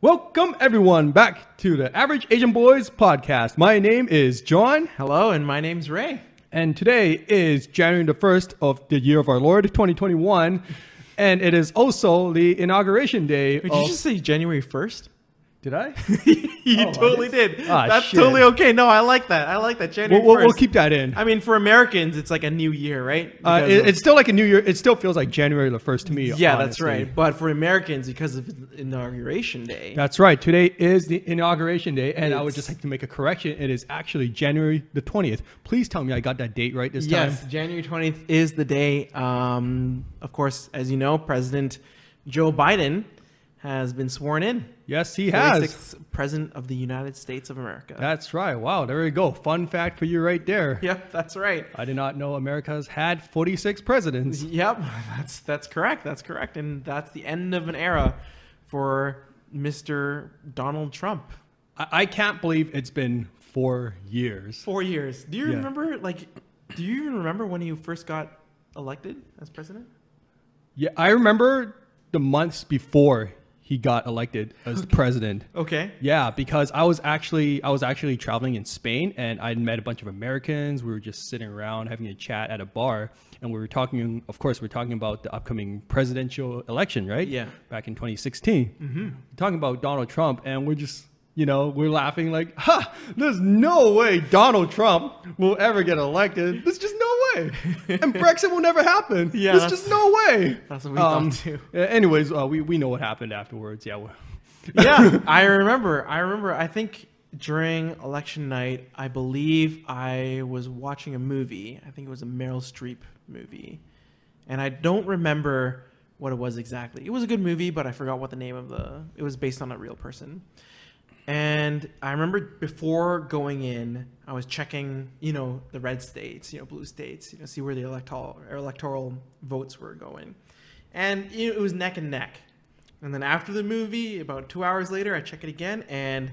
Welcome everyone back to the Average Asian Boys podcast. My name is John. Hello, and my name's Ray. And today is January the 1st of the year of our Lord, 2021. And it is also the inauguration day. Did you just say January 1st? Did I? You totally did. Ah, That's shit. totally okay. No, I like that. I like that. January 1st. We'll keep that in. I mean, for Americans, it's like a new year, right? It's still like a new year. It still feels like January the 1st to me. Yeah, honestly. that's right. But for Americans, because of inauguration day. That's right. Today is the inauguration day. And I would just like to make a correction. It is actually January the 20th. Please tell me I got that date right this time. Yes, January 20th is the day. Of course, as you know, President Joe Biden has been sworn in. Yes, he has. 46th President of the United States of America. That's right. Wow, there we go. Fun fact for you right there. Yep, that's right. I did not know America has had 46 presidents. Yep, that's correct. That's correct. And that's the end of an era for Mr. Donald Trump. I can't believe it's been 4 years. 4 years. Do you remember, do you even remember when you first got elected as president? Yeah, I remember the months before he got elected as the president. Okay. Yeah, because I was actually traveling in Spain and I met a bunch of Americans. We were just sitting around having a chat at a bar, and we were talking. Of course, we're talking about the upcoming presidential election, right? Yeah. Back in 2016. Mm-hmm. Talking about Donald Trump, and we're just, we're laughing like, ha! There's no way Donald Trump will ever get elected. There's just no way. And Brexit will never happen. Yeah, there's just no way. That's what we thought too. Anyways, we know what happened afterwards. Yeah. Yeah, I remember. I think during election night, I believe I was watching a movie. I think it was a Meryl Streep movie. And I don't remember what it was exactly. It was a good movie, but I forgot what the name of it was based on a real person. And I remember before going in, I was checking, the red states, blue states, see where the electoral votes were going. And it was neck and neck. And then after the movie, about 2 hours later, I check it again, and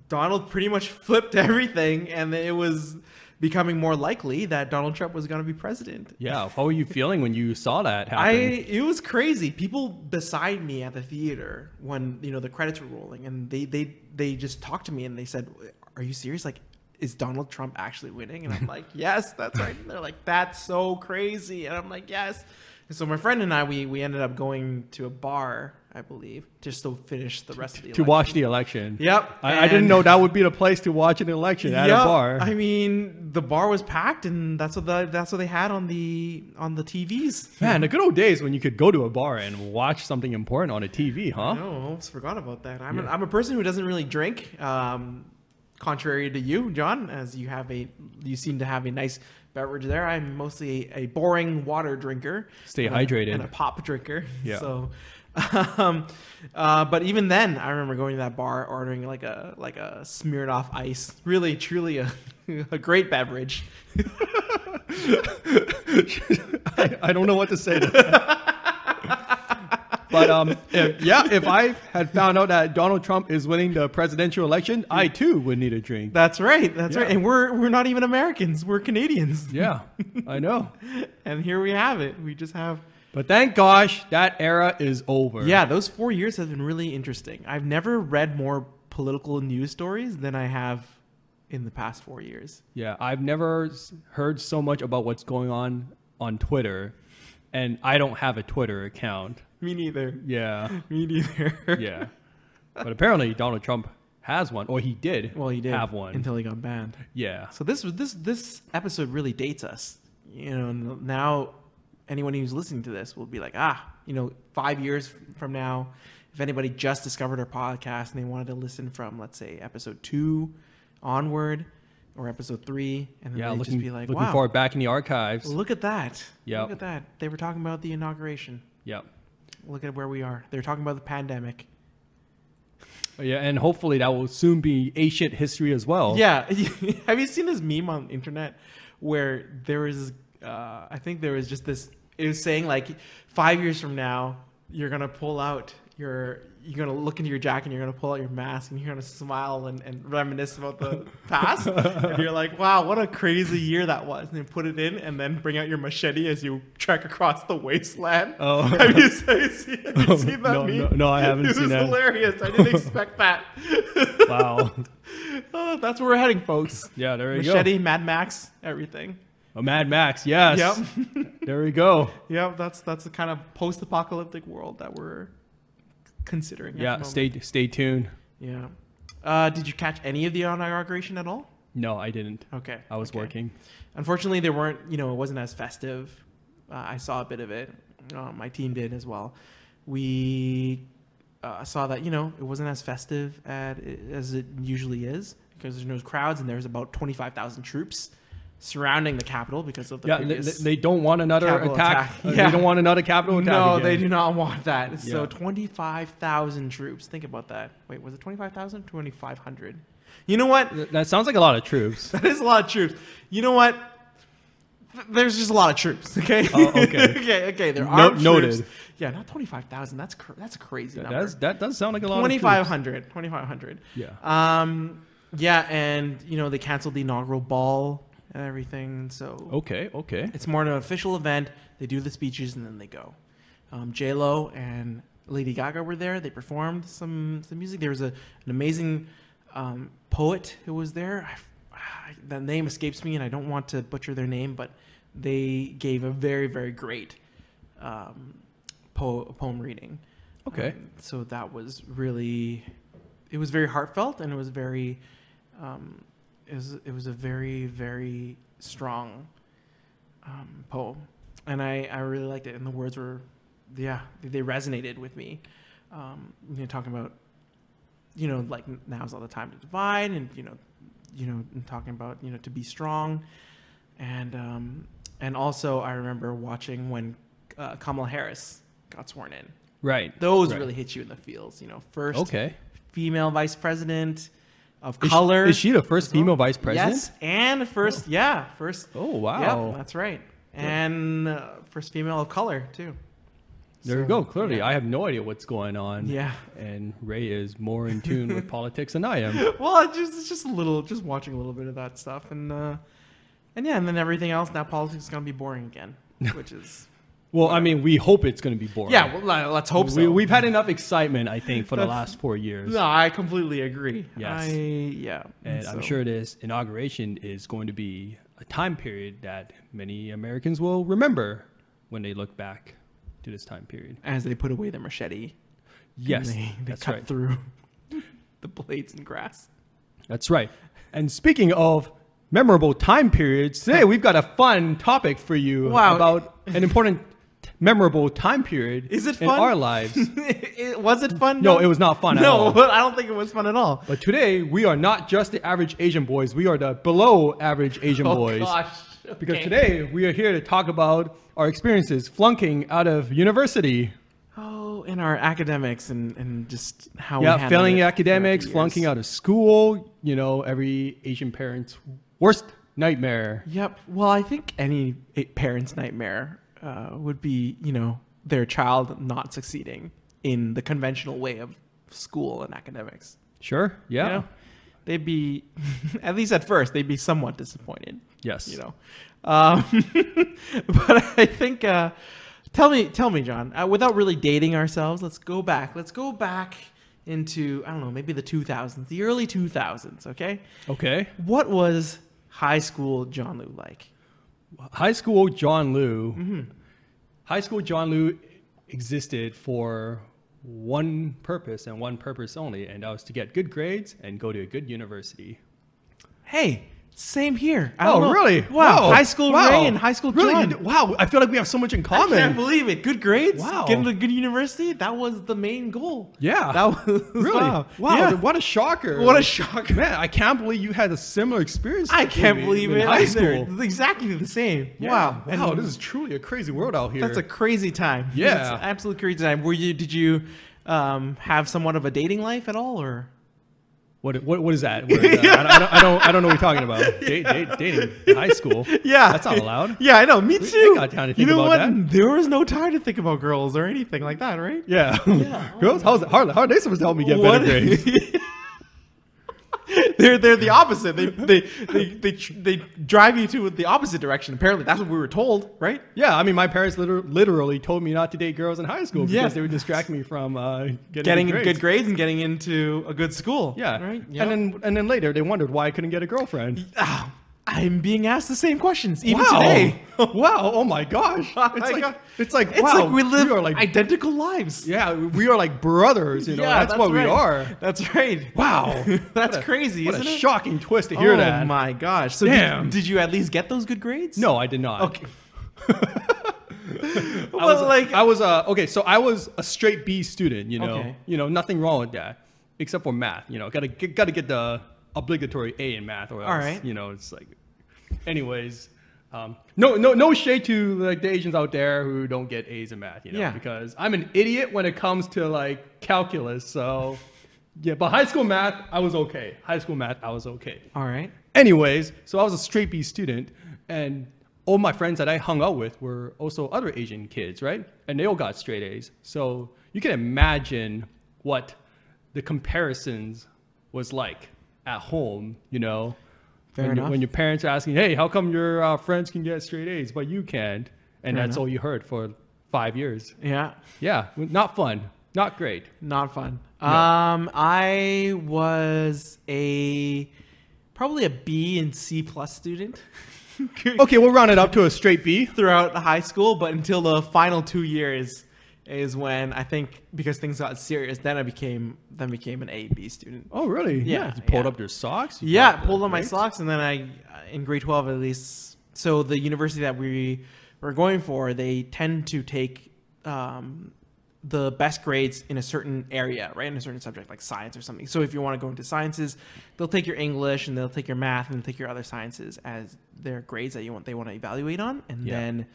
Donald pretty much flipped everything, and it was becoming more likely that Donald Trump was going to be president. Yeah, how were you feeling when you saw that happen? It was crazy. People beside me at the theater when the credits were rolling, and they just talked to me and they said, "Are you serious? Like, is Donald Trump actually winning?" And I'm like, "Yes, that's right." And they're like, "That's so crazy," and I'm like, "Yes." And so my friend and I, we ended up going to a bar, I believe, just to finish the rest of the election. To watch the election. Yep. I didn't know that would be the place to watch an election at a bar. I mean, the bar was packed, and that's what they had on the TVs. Man, the good old days when you could go to a bar and watch something important on a TV, huh? No, I almost forgot about that. I'm a person who doesn't really drink, contrary to you, John, as you seem to have a nice beverage there. I'm mostly a boring water drinker. Stay hydrated. And a pop drinker. Yeah. So, but even then, I remember going to that bar, ordering like a smeared off ice. Really, truly a great beverage. I don't know what to say to that. But if I had found out that Donald Trump is winning the presidential election, I too would need a drink. That's right. That's right. And we're not even Americans. We're Canadians. Yeah, I know. And here we have it. We just have. But thank gosh that era is over. Yeah, those 4 years have been really interesting. I've never read more political news stories than I have in the past 4 years. Yeah, I've never heard so much about what's going on Twitter, and I don't have a Twitter account. Me neither. Yeah. Me neither. Yeah. But apparently Donald Trump has one, or he did. Well, he did have one until he got banned. Yeah. So this episode really dates us. Now anyone who's listening to this will be like, 5 years from now, if anybody just discovered our podcast and they wanted to listen from, let's say, episode 2 onward, or episode 3, and then they'd just be like, looking wow, forward back in the archives. Look at that. Yeah. Look at that. They were talking about the inauguration. Yep. Look at where we are. They're talking about the pandemic. Yeah, and hopefully that will soon be ancient history as well. Yeah. Have you seen this meme on the internet where there was, I think there was just this, it was saying like 5 years from now, you're going to pull out you're gonna look into your jacket and you're gonna pull out your mask and you're gonna smile and reminisce about the past. And you're like, wow, what a crazy year that was. And then put it in and then bring out your machete as you trek across the wasteland. Oh. Have you seen that meme? No, I haven't seen that. It was hilarious. I didn't expect that. Wow. Oh, that's where we're heading, folks. Yeah, there you go. Machete, Mad Max, everything. Oh, Mad Max, yes. Yep. There we go. Yep, that's the kind of post-apocalyptic world that we're considering. Yeah, stay tuned. Yeah. Did you catch any of the inauguration at all? No, I didn't. Okay. I was working. Unfortunately, there weren't. It wasn't as festive. I saw a bit of it. My team did as well. We saw that it wasn't as festive as it usually is because there's no crowds and there's about 25,000 troops surrounding the Capitol because of the previous they don't want another attack. Yeah. They don't want another Capitol attack. No, again. they do not want that. Yeah. So 25,000 troops. Think about that. Wait, was it 25,000? 2,500. You know what? That sounds like a lot of troops. That is a lot of troops. You know what? There's just a lot of troops. Okay. Oh, okay. okay. There are noted. Troops. Yeah, not 25,000. That's a crazy number. That does sound like a lot. 2,500. 2,500. Yeah. Yeah, and they canceled the inaugural ball and everything. So Okay. it's more an official event. They do the speeches and then they go. J-Lo and Lady Gaga were there. They performed some music. There was an amazing poet who was there. That name escapes me, and I don't want to butcher their name, but they gave a very, very great poem reading. Okay. So that was really, it was very heartfelt, and it was very, it was a very, very strong poem, and I really liked it. And the words were, they resonated with me. Talking about, like now's not the time to divide, and and talking about to be strong, and also I remember watching when Kamala Harris got sworn in. Right. Those right. really hit you in the feels. First Okay. female vice president of color. Is she the first female vice president? Yes, and first, first. Oh wow. Yeah, that's right. And first female of color too. There you go. Clearly, I have no idea what's going on. Yeah. And Ray is more in tune with politics than I am. Well, it's just watching a little bit of that stuff, and then everything else. Now politics is gonna be boring again, which is. Well, I mean, we hope it's going to be boring. Yeah, well, let's hope so. We've had enough excitement, I think, for the last 4 years. No, I completely agree. Yes. And I'm sure this inauguration is going to be a time period that many Americans will remember when they look back to this time period. As they put away their machete. Yes, they that's cut right. through the blades and grass. That's right. And speaking of memorable time periods, today we've got a fun topic for you about an important memorable time period Is it in fun? our lives. Was it fun? No, it was not fun at all. No, I don't think it was fun at all. But today we are not just the average Asian boys. We are the below average Asian boys. Gosh. Because Okay. today we are here to talk about our experiences flunking out of university. Oh, in our academics and just how we handled failing it academics, throughout the flunking years. out of school, every Asian parent's worst nightmare. Yep. Well, I think any parent's nightmare would be, their child not succeeding in the conventional way of school and academics. Sure. Yeah. They'd be, at least at first, they'd be somewhat disappointed. Yes. But I think, tell me, John, without really dating ourselves, let's go back into, I don't know, maybe the 2000s, the early 2000s. Okay. Okay. What was high school John Liu like? High school John Liu. Mm-hmm. High school John Liu existed for one purpose and one purpose only, and that was to get good grades and go to a good university. Hey, same here. I don't know. Really? Wow. High school Ray and high school really? John. Wow. I feel like we have so much in I common. can't believe it. Good grades. Wow. Getting to a good university. That was the main goal. Yeah. That was Really? Wow. Wow. Yeah. What a shocker. What a shocker. Man, I can't believe you had a similar experience. I to can't me believe in it. high either. school. It's exactly the same. Yeah. Wow. Wow. And This is truly a crazy world out here. that's a crazy time. Yeah. That's an absolute crazy time. Did you have somewhat of a dating life at all, or? What is that? I don't know what you're talking about. Dating in high school. Yeah, that's not allowed. Yeah, I know. Me too. I got time to think about that. There was no time to think about girls or anything like that, right? Yeah. Girls, how are they supposed to help me get better grades? They're the opposite. They drive you to the opposite direction. Apparently, that's what we were told, right? Yeah, I mean, my parents literally told me not to date girls in high school because they would distract me from getting good grades and getting into a good school. Yeah, right. Yep. And then later they wondered why I couldn't get a girlfriend. I'm being asked the same questions even today. Wow! Oh my gosh! It's like we live identical lives. Yeah, we are like brothers. You know, that's what we are. That's right. Wow, that's crazy. What isn't a it? shocking twist to hear that. Oh my gosh! So damn. Did you at least get those good grades? No, I did not. Okay. I was a straight B student. You know, Okay. Nothing wrong with that, except for math. You know, gotta get the obligatory A in math, or else, all right. It's like. Anyways, no shade to like the Asians out there who don't get A's in math, because I'm an idiot when it comes to like calculus. So yeah, but high school math, I was okay. All right. Anyways, so I was a straight B student, and all my friends that I hung out with were also other Asian kids, right? And they all got straight A's. So you can imagine what the comparisons was like at home, Fair enough. When your parents are asking, hey, how come your friends can get straight A's, but you can't? And that's all you heard for 5 years. Yeah. Yeah. Not fun. Not great. Not fun. No. I was probably a B and C plus student. Okay, we'll round it up to a straight B. Throughout high school, but until the final 2 years is when I think, because things got serious, then I became an A/B student. Oh, really? Yeah. You pulled up your socks? Pulled up my socks, and then in grade 12 at least. So the university that we were going for, they tend to take the best grades in a certain area, right? In a certain subject, like science or something. So if you want to go into sciences, they'll take your English and they'll take your math and they'll take your other sciences as their grades that they want to evaluate on, and then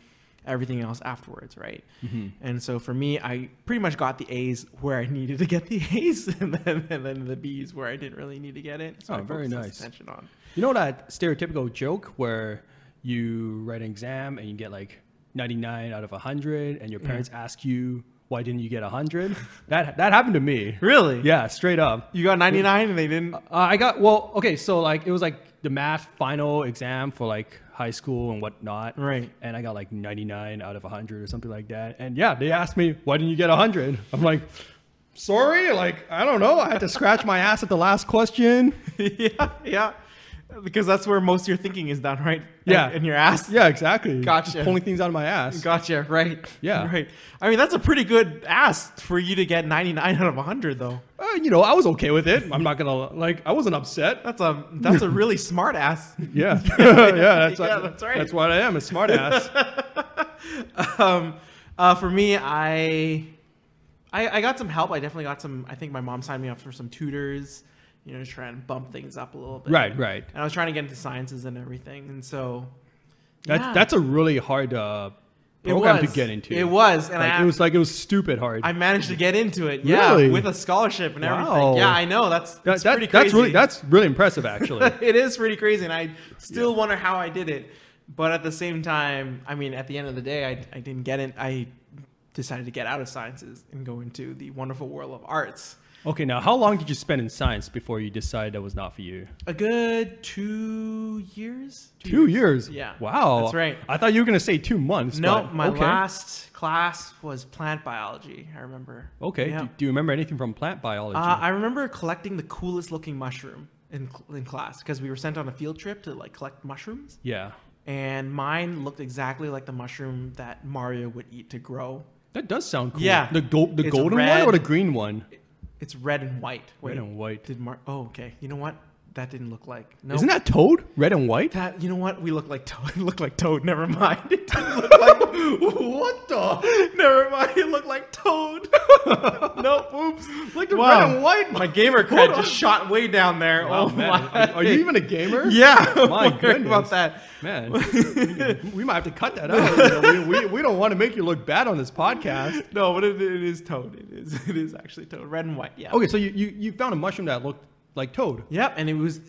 everything else afterwards, right? Mm-hmm. And so for me, I pretty much got the A's where I needed to get the A's, and then the B's where I didn't really need to get it. So I very nice. Attention on. You know that stereotypical joke where you write an exam and you get like 99 out of 100, and your parents ask you, why didn't you get 100? That happened to me. Really? Yeah, straight up. You got 99 and they didn't? So like it was like the math final exam for like high school and whatnot. Right. And I got like 99 out of 100 or something like that. And yeah, they asked me, why didn't you get 100? I'm like, sorry, like, I don't know. I had to scratch my ass at the last question. Yeah. Because that's where most of your thinking is done, right? Yeah. In your ass? Yeah, exactly. Gotcha. Just pulling things out of my ass. Gotcha, right. Yeah. Right. I mean, that's a pretty good ass for you to get 99 out of 100, though. I was okay with it. I'm not going to, I wasn't upset. That's a really smart ass. Yeah. That's right. That's what I am, a smart ass. For me, I got some help. I definitely got some, I think my mom signed me up for some tutors, to try and bump things up a little bit. Right. And I was trying to get into sciences and everything. And so that's a really hard program to get into. It was. And it was stupid hard. I managed to get into it. Really? Yeah, with a scholarship and everything. Yeah, I know. That's pretty crazy. That's really impressive, actually. It is pretty crazy. And I still wonder how I did it. But at the same time, I mean, at the end of the day, I didn't get it. I decided to get out of sciences and go into the wonderful world of arts. Okay, now how long did you spend in science before you decided that was not for you? A good 2 years. 2 years? Yeah. Wow. That's right. I thought you were going to say 2 months. No, my last class was plant biology, I remember. Okay. Yeah. Do you remember anything from plant biology? I remember collecting the coolest looking mushroom in class because we were sent on a field trip to collect mushrooms. Yeah. And mine looked exactly like the mushroom that Mario would eat to grow. That does sound cool. Yeah. The golden one or the green one? It's red and white. Red and white. Okay. You know what? That didn't look like. No. Isn't that Toad? Red and white? You know what? We look like Toad. It looked like Toad. Never mind. It didn't look like. What the? Never mind. It looked like Toad. Nope. Oops. Like the red and white. My gamer cred just shot way down there. Wow, man. Are you even a gamer? Yeah. My goodness. About that. Man, we might have to cut that out. We don't want to make you look bad on this podcast. No, but it is Toad. It is actually Toad. Red and white. Yeah. Okay, so you found a mushroom that looked like Toad. Yep, and it was,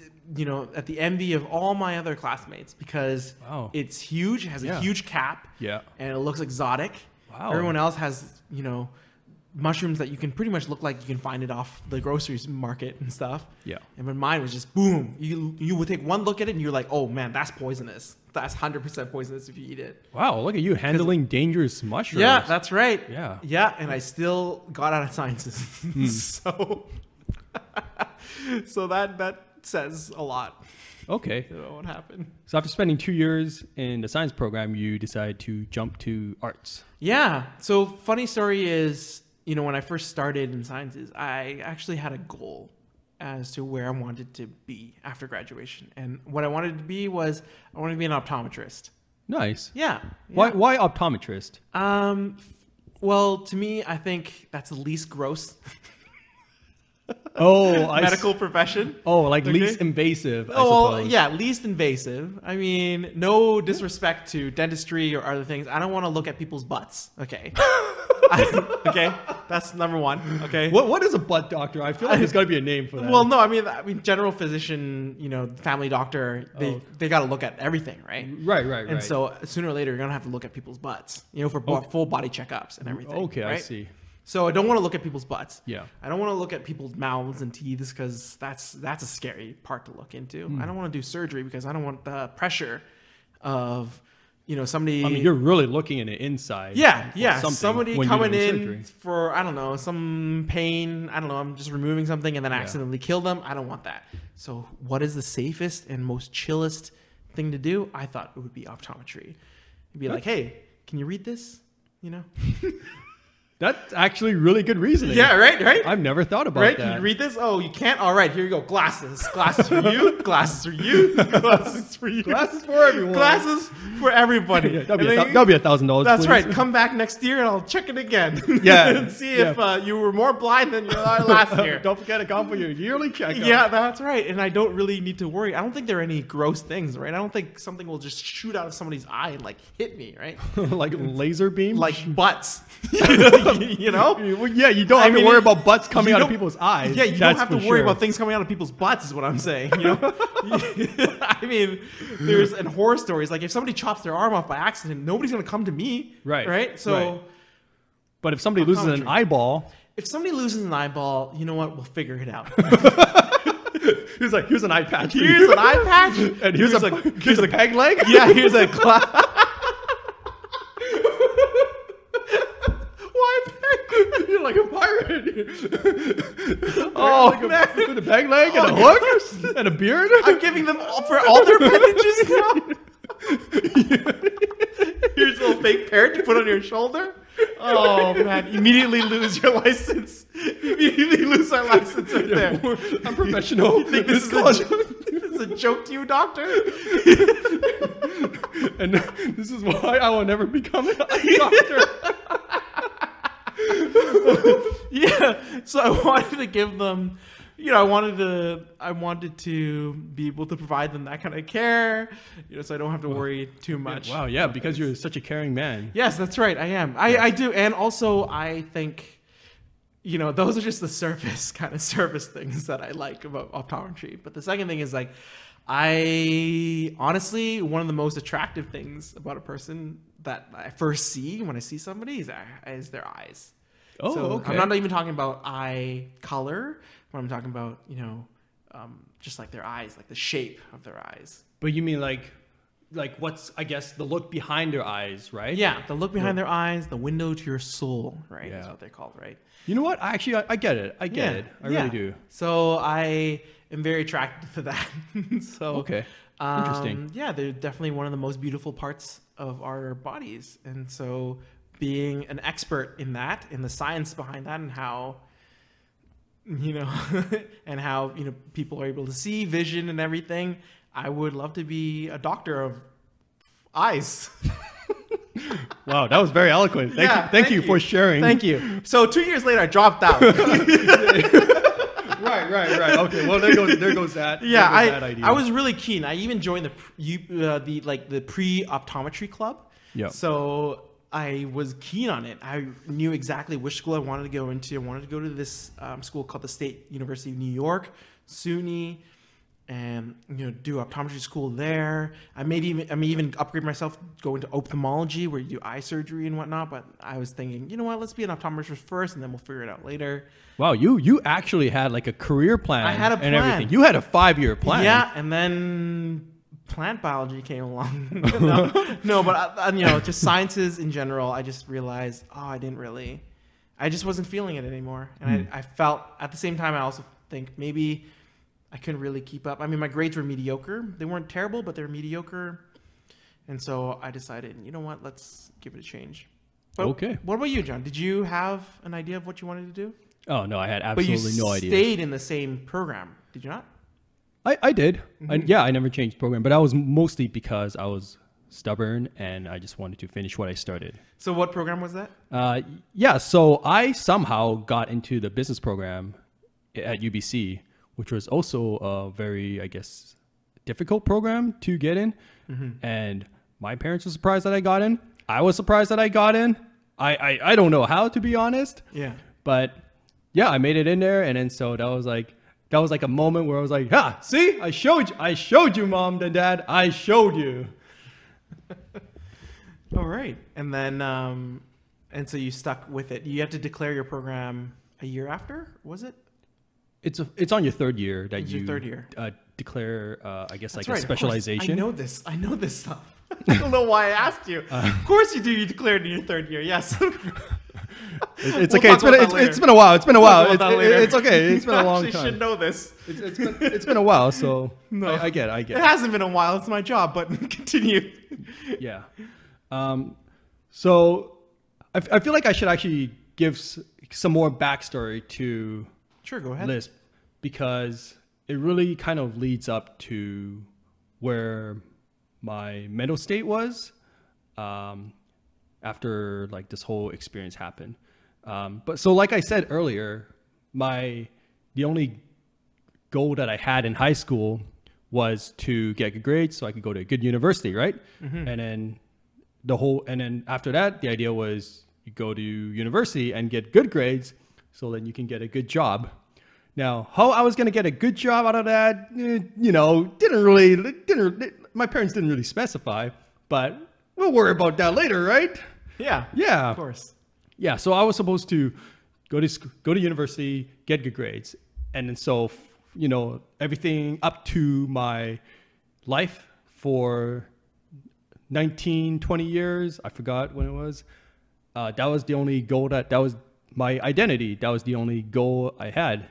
at the envy of all my other classmates because it's huge, it has a huge cap, and it looks exotic. Wow. Everyone else has, mushrooms that you can pretty much look like you can find it off the groceries market and stuff. Yeah. And when mine was just boom, you would take one look at it and you're like, oh man, that's poisonous. That's 100% poisonous if you eat it. Wow, look at you handling dangerous mushrooms. Yeah, that's right. Yeah. Yeah, and I still got out of sciences. So that says a lot. Okay. What happened? So after spending 2 years in the science program, you decided to jump to arts. Yeah. So funny story is, when I first started in sciences, I actually had a goal as to where I wanted to be after graduation. And what I wanted to be was, I wanted to be an optometrist. Nice. Yeah. Why optometrist? Well, to me, I think that's the least gross medical profession. Oh, like least invasive, I suppose. Well, yeah, least invasive. I mean, no disrespect to dentistry or other things. I don't want to look at people's butts. Okay. Okay, that's number one. Okay. What is a butt doctor? I feel like there's got to be a name for that. Well, no, I mean, general physician, family doctor, they got to look at everything, right? Right. And so sooner or later, you're gonna have to look at people's butts, for full body checkups and everything. Okay, right? I see. So I don't want to look at people's butts. Yeah. I don't want to look at people's mouths and teeth because that's a scary part to look into. I don't want to do surgery because I don't want the pressure of, somebody. I mean, you're really looking in the inside. Yeah. Somebody coming in for, I don't know, some pain. I don't know. I'm just removing something and then accidentally kill them. I don't want that. So what is the safest and most chillest thing to do? I thought it would be optometry. It'd be like, hey, can you read this? That's actually really good reasoning. Yeah, right? I've never thought about that. Can you read this? Oh, you can't? All right, here you go. Glasses. Glasses for you. Glasses for you. Glasses for you. Glasses for everyone. Glasses for everybody. Yeah, that'll be $1,000. That's right. Come back next year and I'll check it again. Yeah. And see if you were more blind than you were last year. Don't forget to come for your yearly checkup. Yeah, that's right. And I don't really need to worry. I don't think there are any gross things, right? I don't think something will just shoot out of somebody's eye and hit me, right? Like laser beam? Like butts. Yeah, you don't have to worry about butts coming out of people's eyes. Yeah, you don't have to worry about things coming out of people's butts is what I'm saying. I mean, there's in horror stories, like if somebody chops their arm off by accident, nobody's going to come to me. Right. So, but if somebody loses an eyeball. If somebody loses an eyeball, you know what? We'll figure it out. Here's an eye patch. Here's an eye patch. And here's a peg leg. Yeah, here's a You're like a pirate. Man. With a peg leg and a hook and a beard. I'm giving them all their appendages now. Here's a little fake parrot to put on your shoulder. Oh man! Immediately lose your license. Immediately lose our license right there. I'm professional. You think this is a joke to you, doctor? And this is why I will never become a doctor. Yeah, so I wanted to give them, I wanted to be able to provide them that kind of care, so I don't have to worry too much. Wow, yeah, because you're such a caring man. Yes, that's right, I am. I do, and also I think, those are just the surface things that I like about optometry. But the second thing is I honestly, one of the most attractive things about a person that I first see when I see somebody is their eyes. Oh, so okay. I'm not even talking about eye color, but I'm talking about, just like their eyes, like the shape of their eyes. But you mean like what's, I guess, the look behind their eyes, right? Yeah, the look behind their eyes, the window to your soul, right? Yeah. That's what they're called, right? You know what? I get it. I get it. I really do. So I am very attracted to that. So okay. Interesting. Yeah, they're definitely one of the most beautiful parts of our bodies. And so being an expert in that, in the science behind that, and how, and how, people are able to see vision and everything, I would love to be a doctor of eyes. Wow, that was very eloquent. Thank you for sharing. Thank you. So 2 years later, I dropped out. Right. Okay, well there goes that. Yeah, that idea. I was really keen. I even joined the pre-optometry club. Yeah. So I was keen on it. I knew exactly which school I wanted to go into. I wanted to go to this school called the State University of New York, SUNY, and do optometry school there. I may even upgrade myself, go into ophthalmology where you do eye surgery and whatnot. But I was thinking, you know what, let's be an optometrist first, and then we'll figure it out later. Wow, you actually had like a career plan. I had a plan. And everything. You had a 5-year plan. Yeah, and then plant biology came along. no, but just sciences in general. I just realized, I just wasn't feeling it anymore, and I felt at the same time. I also think maybe I couldn't really keep up. I mean, my grades were mediocre. They weren't terrible, but they were mediocre. And so I decided, you know what, let's give it a change. But okay. What about you, John? Did you have an idea of what you wanted to do? Oh, no, I had absolutely no idea. But you stayed in the same program, did you not? I did. Mm-hmm. I never changed program, but that was mostly because I was stubborn and I just wanted to finish what I started. So what program was that? So I somehow got into the business program at UBC, which was also a very, I guess, difficult program to get in. Mm-hmm. And my parents were surprised that I got in. I was surprised that I got in. I don't know how, to be honest. Yeah. But yeah, I made it in there. And then so that was like a moment where I was like, see, I showed you, Mom and Dad. I showed you. All right. And then, and so you stuck with it. You have to declare your program a year after, was it? It's on your third year that your third year. Declare, I guess, That's like right, a specialization. I know this stuff. I don't know why I asked you. Of course you do. You declared in your third year. Yes. It's okay. It's been a while. It's okay. It's been a long time. You should know this. It's been a while, so no, I get it. It hasn't been a while. It's my job, but continue. Yeah. So I feel like I should actually give some more backstory to Sure, go ahead. Lisp, because it really kind of leads up to where my mental state was after like this whole experience happened. But so like I said earlier, the only goal that I had in high school was to get good grades so I could go to a good university, right? Mm-hmm. And then after that, the idea was you go to university and get good grades so then you can get a good job. Now, how I was going to get a good job out of that, my parents didn't really specify, but we'll worry about that later, right? Yeah. Yeah. Of course. Yeah. So I was supposed to go to university, get good grades. And then so, everything up to my life for 19, 20 years, I forgot when it was, that was the only goal that was my identity. That was the only goal I had.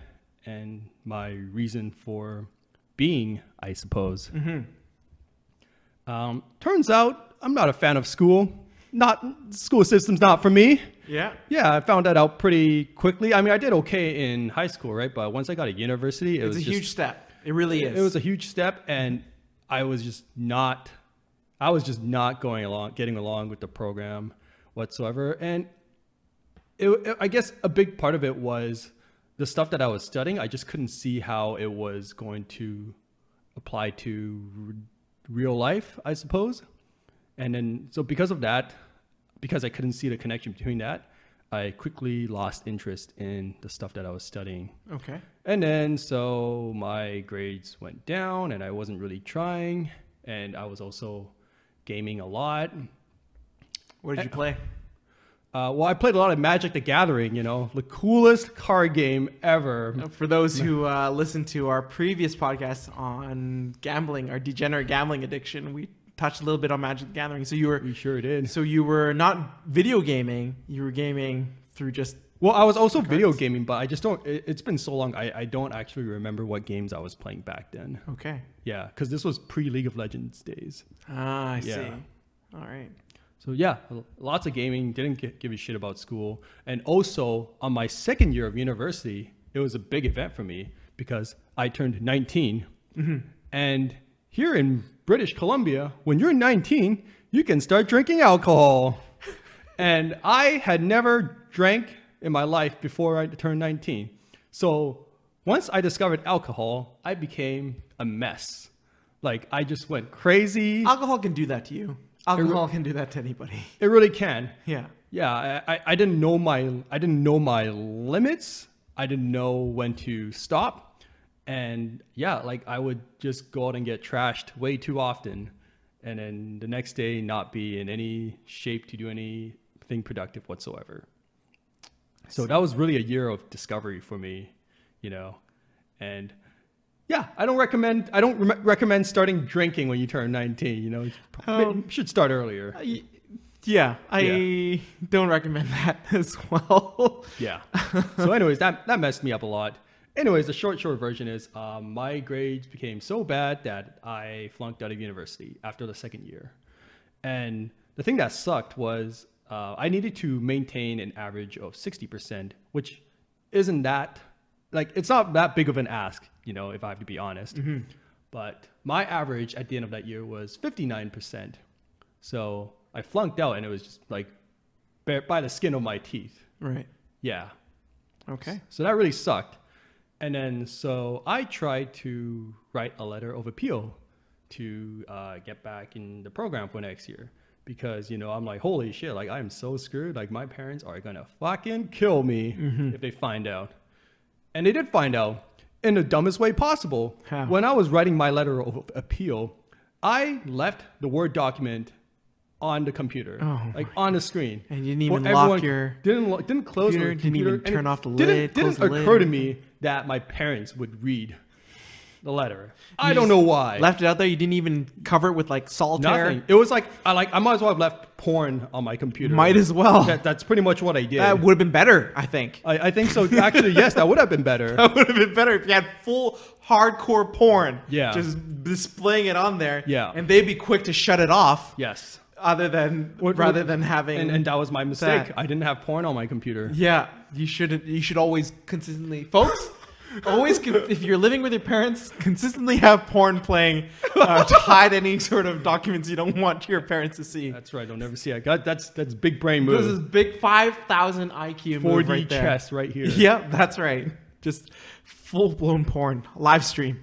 And my reason for being, I suppose. Mm-hmm. Turns out I'm not a fan of school. School system's not for me. Yeah. Yeah, I found that out pretty quickly. I mean, I did okay in high school, right? But once I got to university, it's a huge step. It really is. It was a huge step, and I was just not getting along with the program whatsoever. And I guess a big part of it was the stuff that I was studying. I just couldn't see how it was going to apply to real life, I suppose. And then, so because of that, because I couldn't see the connection between that, I quickly lost interest in the stuff that I was studying. Okay. And then, so my grades went down and I wasn't really trying. And I was also gaming a lot. What did you play? Well, I played a lot of Magic the Gathering, the coolest card game ever. For those who listened to our previous podcast on gambling, our degenerate gambling addiction, we touched a little bit on Magic the Gathering. So we sure did. So you were not video gaming, you were gaming through just... Well, I was also video gaming, but I just don't... It's been so long, I don't actually remember what games I was playing back then. Okay. Yeah, because this was pre-League of Legends days. Ah, I see. All right. So yeah, lots of gaming, didn't give a shit about school. And also, on my second year of university, it was a big event for me because I turned 19. Mm-hmm. And here in British Columbia, when you're 19, you can start drinking alcohol. And I had never drank in my life before I turned 19. So once I discovered alcohol, I became a mess. Like, I just went crazy. Alcohol can do that to you. Alcohol can do that to anybody. It really can. Yeah. Yeah, I didn't know my limits. I didn't know when to stop. And yeah, like I would just go out and get trashed way too often. And then the next day not be in any shape to do anything productive whatsoever. So that was really a year of discovery for me, you know. And yeah, I don't recommend starting drinking when you turn 19, you know. You should start earlier. I don't recommend that as well. Yeah. So anyways, that messed me up a lot. Anyways, the short version is my grades became so bad that I flunked out of university after the second year. And the thing that sucked was I needed to maintain an average of 60%, which isn't that, like, it's not that big of an ask, you know, if I have to be honest. Mm-hmm. But my average at the end of that year was 59%. So I flunked out and it was just like by the skin of my teeth. Right. Yeah. Okay. So that really sucked. And then so I tried to write a letter of appeal to get back in the program for next year. Because, you know, I'm like, holy shit, like I'm so screwed. Like my parents are going to fucking kill me if they find out. And they did find out in the dumbest way possible. How? When I was writing my letter of appeal, I left the Word document on the computer, like on the screen. And you didn't even lock your didn't close computer, the computer. didn't even turn off the lid. Didn't occur to me that my parents would read the letter. I don't know why. Left it out there. You didn't even cover it with like solitaire. Nothing. It was like I might as well have left porn on my computer. Might as well. That's pretty much what I did. That would have been better, I think. I think so. Actually, yes, that would have been better. That would have been better if you had full hardcore porn. Yeah. Just displaying it on there. Yeah. And they'd be quick to shut it off. Yes. Rather than having and that was my mistake. that. I didn't have porn on my computer. Yeah, you should always consistently, folks. If you're living with your parents, consistently have porn playing to hide any sort of documents you don't want your parents to see. That's right. I'll never see it. That's big brain move. This is big 5,000 IQ move 4D right there. chess right here. Yeah, that's right. Just full blown porn live stream.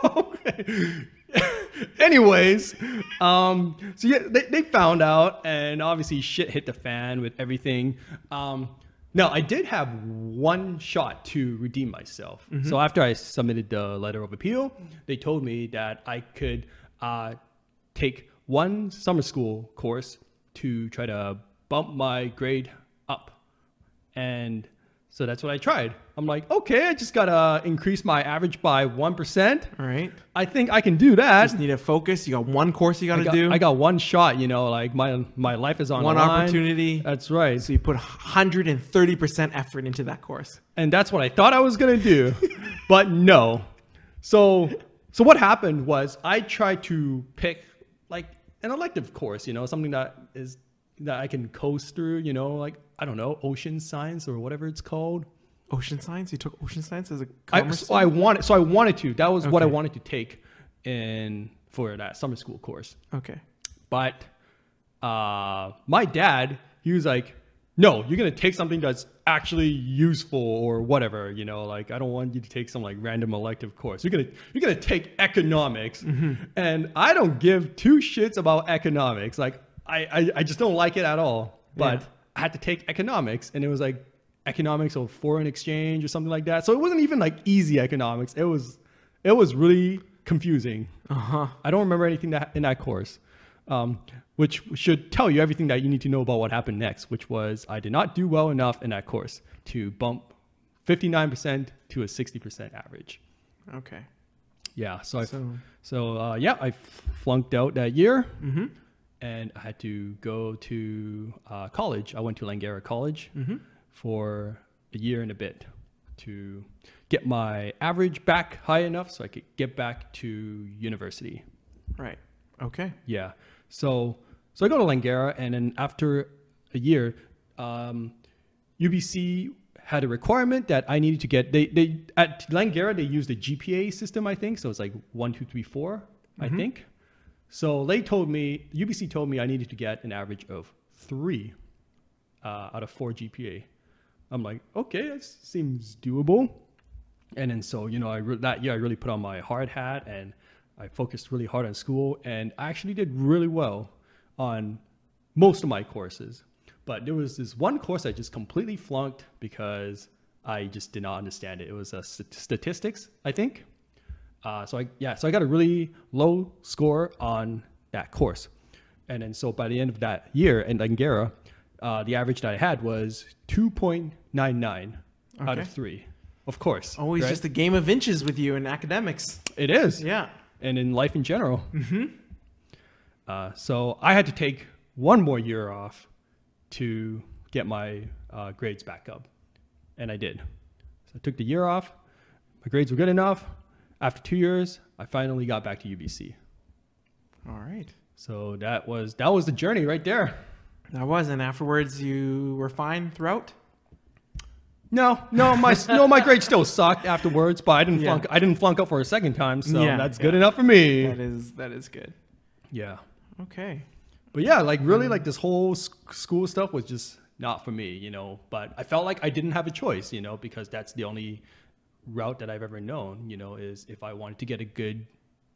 Okay. Anyways, so yeah, they found out, and obviously shit hit the fan with everything. Now, I did have one shot to redeem myself. Mm-hmm. So after I submitted the letter of appeal, they told me that I could take one summer school course to try to bump my grade up. And so that's what I tried. I'm like, okay, I just got to increase my average by 1%. All right. I think I can do that. Just need to focus. You got one course you got to do. I got one shot, you know, like my life is on one the line. opportunity. That's right. So you put 130% effort into that course. And that's what I thought I was going to do. But no. So what happened was I tried to pick like an elective course, you know, something that I can coast through, you know, like, I don't know, ocean science or whatever it's called. Ocean science? You took ocean science as a commerce? I wanted to. That was what I wanted to take for that summer school course. Okay. But my dad, he was like, no, you're going to take something that's actually useful or whatever, you know, like I don't want you to take some like random elective course. You're going to take economics. Mm-hmm. And I don't give two shits about economics. Like I just don't like it at all. But yeah. I had to take economics, and it was like economics of foreign exchange or something like that. So it wasn't even like easy economics. It was really confusing. Uh-huh. I don't remember anything in that course, which should tell you everything that you need to know about what happened next, which was I did not do well enough in that course to bump 59% to a 60% average. Okay. Yeah. So I flunked out that year. Mm-hmm. And I had to go to college. I went to Langara College for a year and a bit to get my average back high enough so I could get back to university. Right. Okay. Yeah. So I go to Langara, and then after a year, UBC had a requirement that I needed to get. They at Langara they used a GPA system, I think. So it's like 1, 2, 3, 4, I think. So UBC told me I needed to get an average of 3 out of 4 GPA. I'm like, okay, that seems doable. And then so, you know, that year I really put on my hard hat and I focused really hard on school, and I actually did really well. on most of my courses. But there was this one course I just completely flunked because I just did not understand it. It was statistics, I think. So I got a really low score on that course. And then so by the end of that year in Angara, the average that I had was 2.99 out of 3. Of course. Always right? just a game of inches with you in academics. It is. Yeah. And in life in general. So I had to take one more year off to get my grades back up. And I did. So I took the year off. My grades were good enough. After 2 years, I finally got back to UBC. All right. So that was the journey right there. That was, and afterwards you were fine throughout? No, my grades still sucked afterwards, but I didn't flunk up for a second time, so that's good enough for me. That is good. Yeah. Okay. But yeah, like really like this whole school stuff was just not for me, you know, but I felt like I didn't have a choice, you know, because that's the only route that I've ever known, you know, is if I wanted to get a good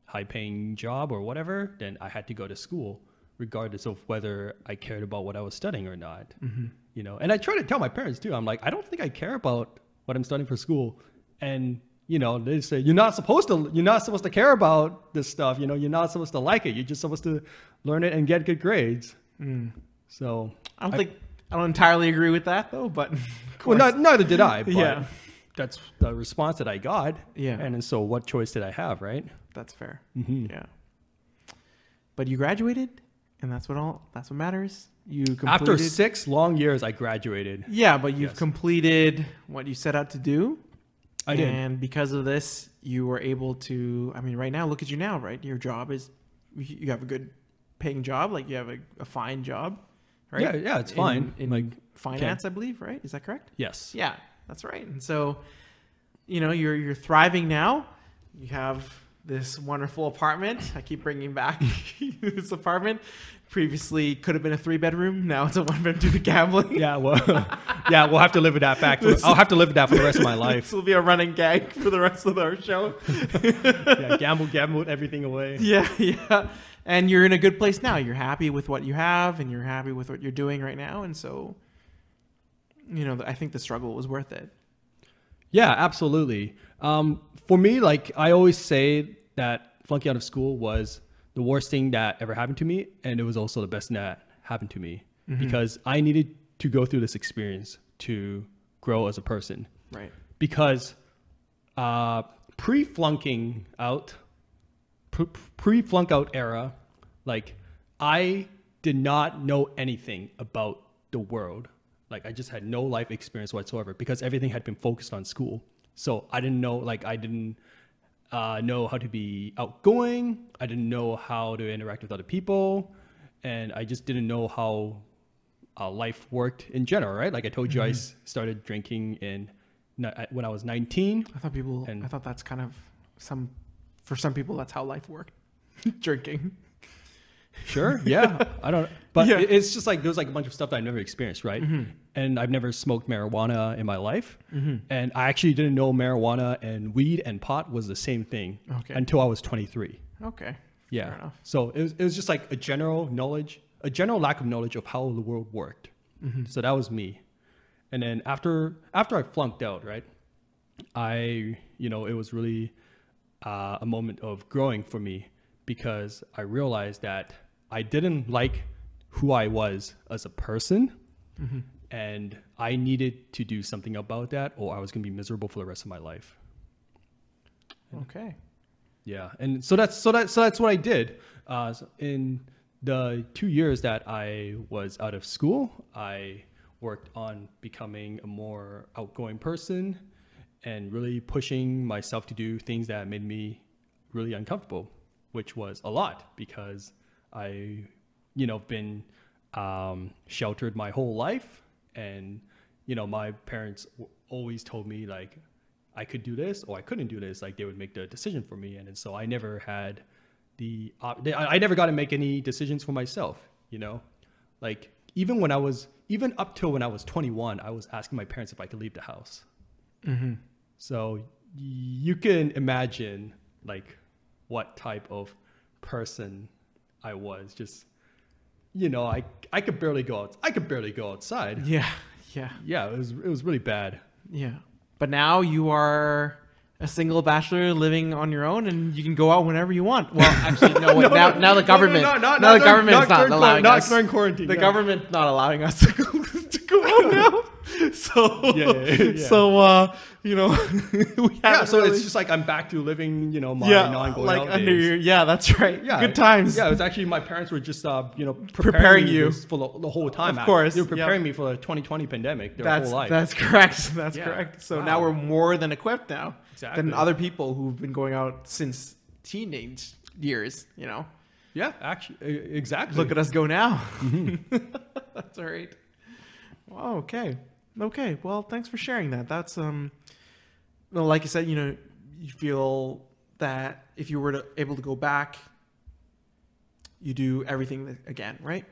high paying job or whatever, then I had to go to school regardless of whether I cared about what I was studying or not, you know. And I try to tell my parents too, I'm like, I don't think I care about what I'm studying for school. And, you know, they say, you're not supposed to care about this stuff. You know, you're not supposed to like it. You're just supposed to learn it and get good grades. So I don't entirely agree with that though, but well, neither did I, but yeah. That's the response that I got. Yeah. And so what choice did I have, right? That's fair. Yeah. But you graduated, and that's what matters. You completed. After 6 long years, I graduated. Yeah, but you've completed what you set out to do. I did. And because of this, you were able to, I mean, right now, look at you now, right? Your job is, you have a good paying job, like you have a fine job, right? Yeah, it's fine. In like finance, I believe, right? Is that correct? Yes. Yeah, that's right. And so, you know, you're thriving now. You have this wonderful apartment. I keep bringing back this apartment. Previously could have been a 3-bedroom. Now it's a 1-bedroom due to gambling. Yeah, well, yeah, we'll have to live with that fact. I'll have to live with that for the rest of my life. This will be a running gag for the rest of our show. Yeah, gamble everything away. Yeah. And you're in a good place now. You're happy with what you have, and you're happy with what you're doing right now. And so, you know, I think the struggle was worth it. Yeah, absolutely. For me, like I always say that flunking out of school was the worst thing that ever happened to me. And it was also the best thing that happened to me because I needed to go through this experience to grow as a person. Right. Because pre-flunk out era, like I did not know anything about the world. Like I just had no life experience whatsoever because everything had been focused on school. So I didn't know, like I didn't know how to be outgoing. I didn't know how to interact with other people. And I just didn't know how life worked in general, right? Like I told you, I started drinking when I was 19. I thought that's kind of for some people, that's how life worked. Drinking. Sure. Yeah. I don't, but it's just like, there's like a bunch of stuff that I've never experienced. Right. And I've never smoked marijuana in my life. And I actually didn't know marijuana and weed and pot was the same thing until I was 23. Okay. Yeah. Fair enough. So it was just like a general lack of knowledge of how the world worked. So that was me. And then after I flunked out, right, it was really a moment of growing for me because I realized that I didn't like who I was as a person and I needed to do something about that or I was going to be miserable for the rest of my life. Okay. Yeah. And so that's what I did. In the 2 years that I was out of school, I worked on becoming a more outgoing person and really pushing myself to do things that made me really uncomfortable, which was a lot because I, been sheltered my whole life. And, my parents always told me like I could do this or I couldn't do this. Like they would make the decision for me. And so I never had I never got to make any decisions for myself, like even up till when I was 21, I was asking my parents if I could leave the house. So you can imagine like what type of person I was, just I could barely go out. I could barely go outside. Yeah. Yeah. Yeah, it was really bad. Yeah. But now you are a single bachelor living on your own, and you can go out whenever you want. Well, actually, no. Now the government, now the government's not allowing us. Not during quarantine. The government's not allowing us to go out now. So yeah. So we so really, it's just like I'm back to living, my non-going like out under days. your, yeah, that's right. Yeah, Good times. Yeah, it was actually my parents were just Preparing me you for the whole time. Of course, they were preparing me for the 2020 pandemic their whole life. That's correct. That's Yeah. correct. So Wow. now we're more than equipped now Exactly. than other people who've been going out since teenage years. Yeah, actually, exactly. Look at us go now. Mm-hmm. That's all right. Wow. Okay. Well, thanks for sharing that. That's like you said, you feel that if you were able to go back, you do everything again, right?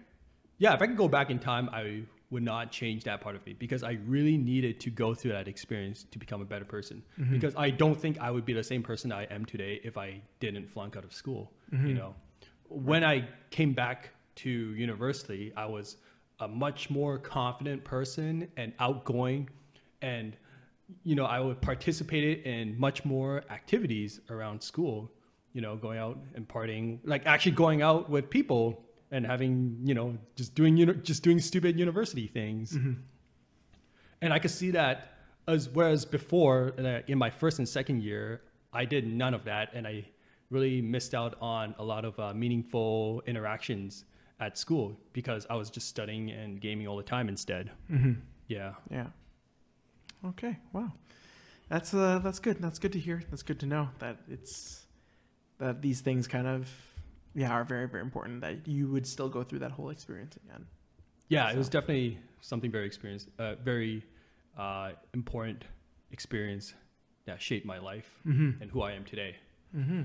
Yeah, if I could go back in time, I would not change that part of me because I really needed to go through that experience to become a better person. Mm-hmm. Because I don't think I would be the same person I am today if I didn't flunk out of school. Mm-hmm. When I came back to university, I was a much more confident person and outgoing, and I would participate in much more activities around school. Going out and partying, like actually going out with people and having, just doing stupid university things. Mm-hmm. And I could see that whereas before in my first and second year, I did none of that. And I really missed out on a lot of meaningful interactions at school because I was just studying and gaming all the time instead. Mm-hmm. Yeah. Yeah. Okay. Wow. That's good. That's good to hear. That's good to know that these things kind of, are very, very important, that you would still go through that whole experience again. Yeah, it was definitely something very very important experience that shaped my life Mm-hmm. and who I am today. Mm-hmm.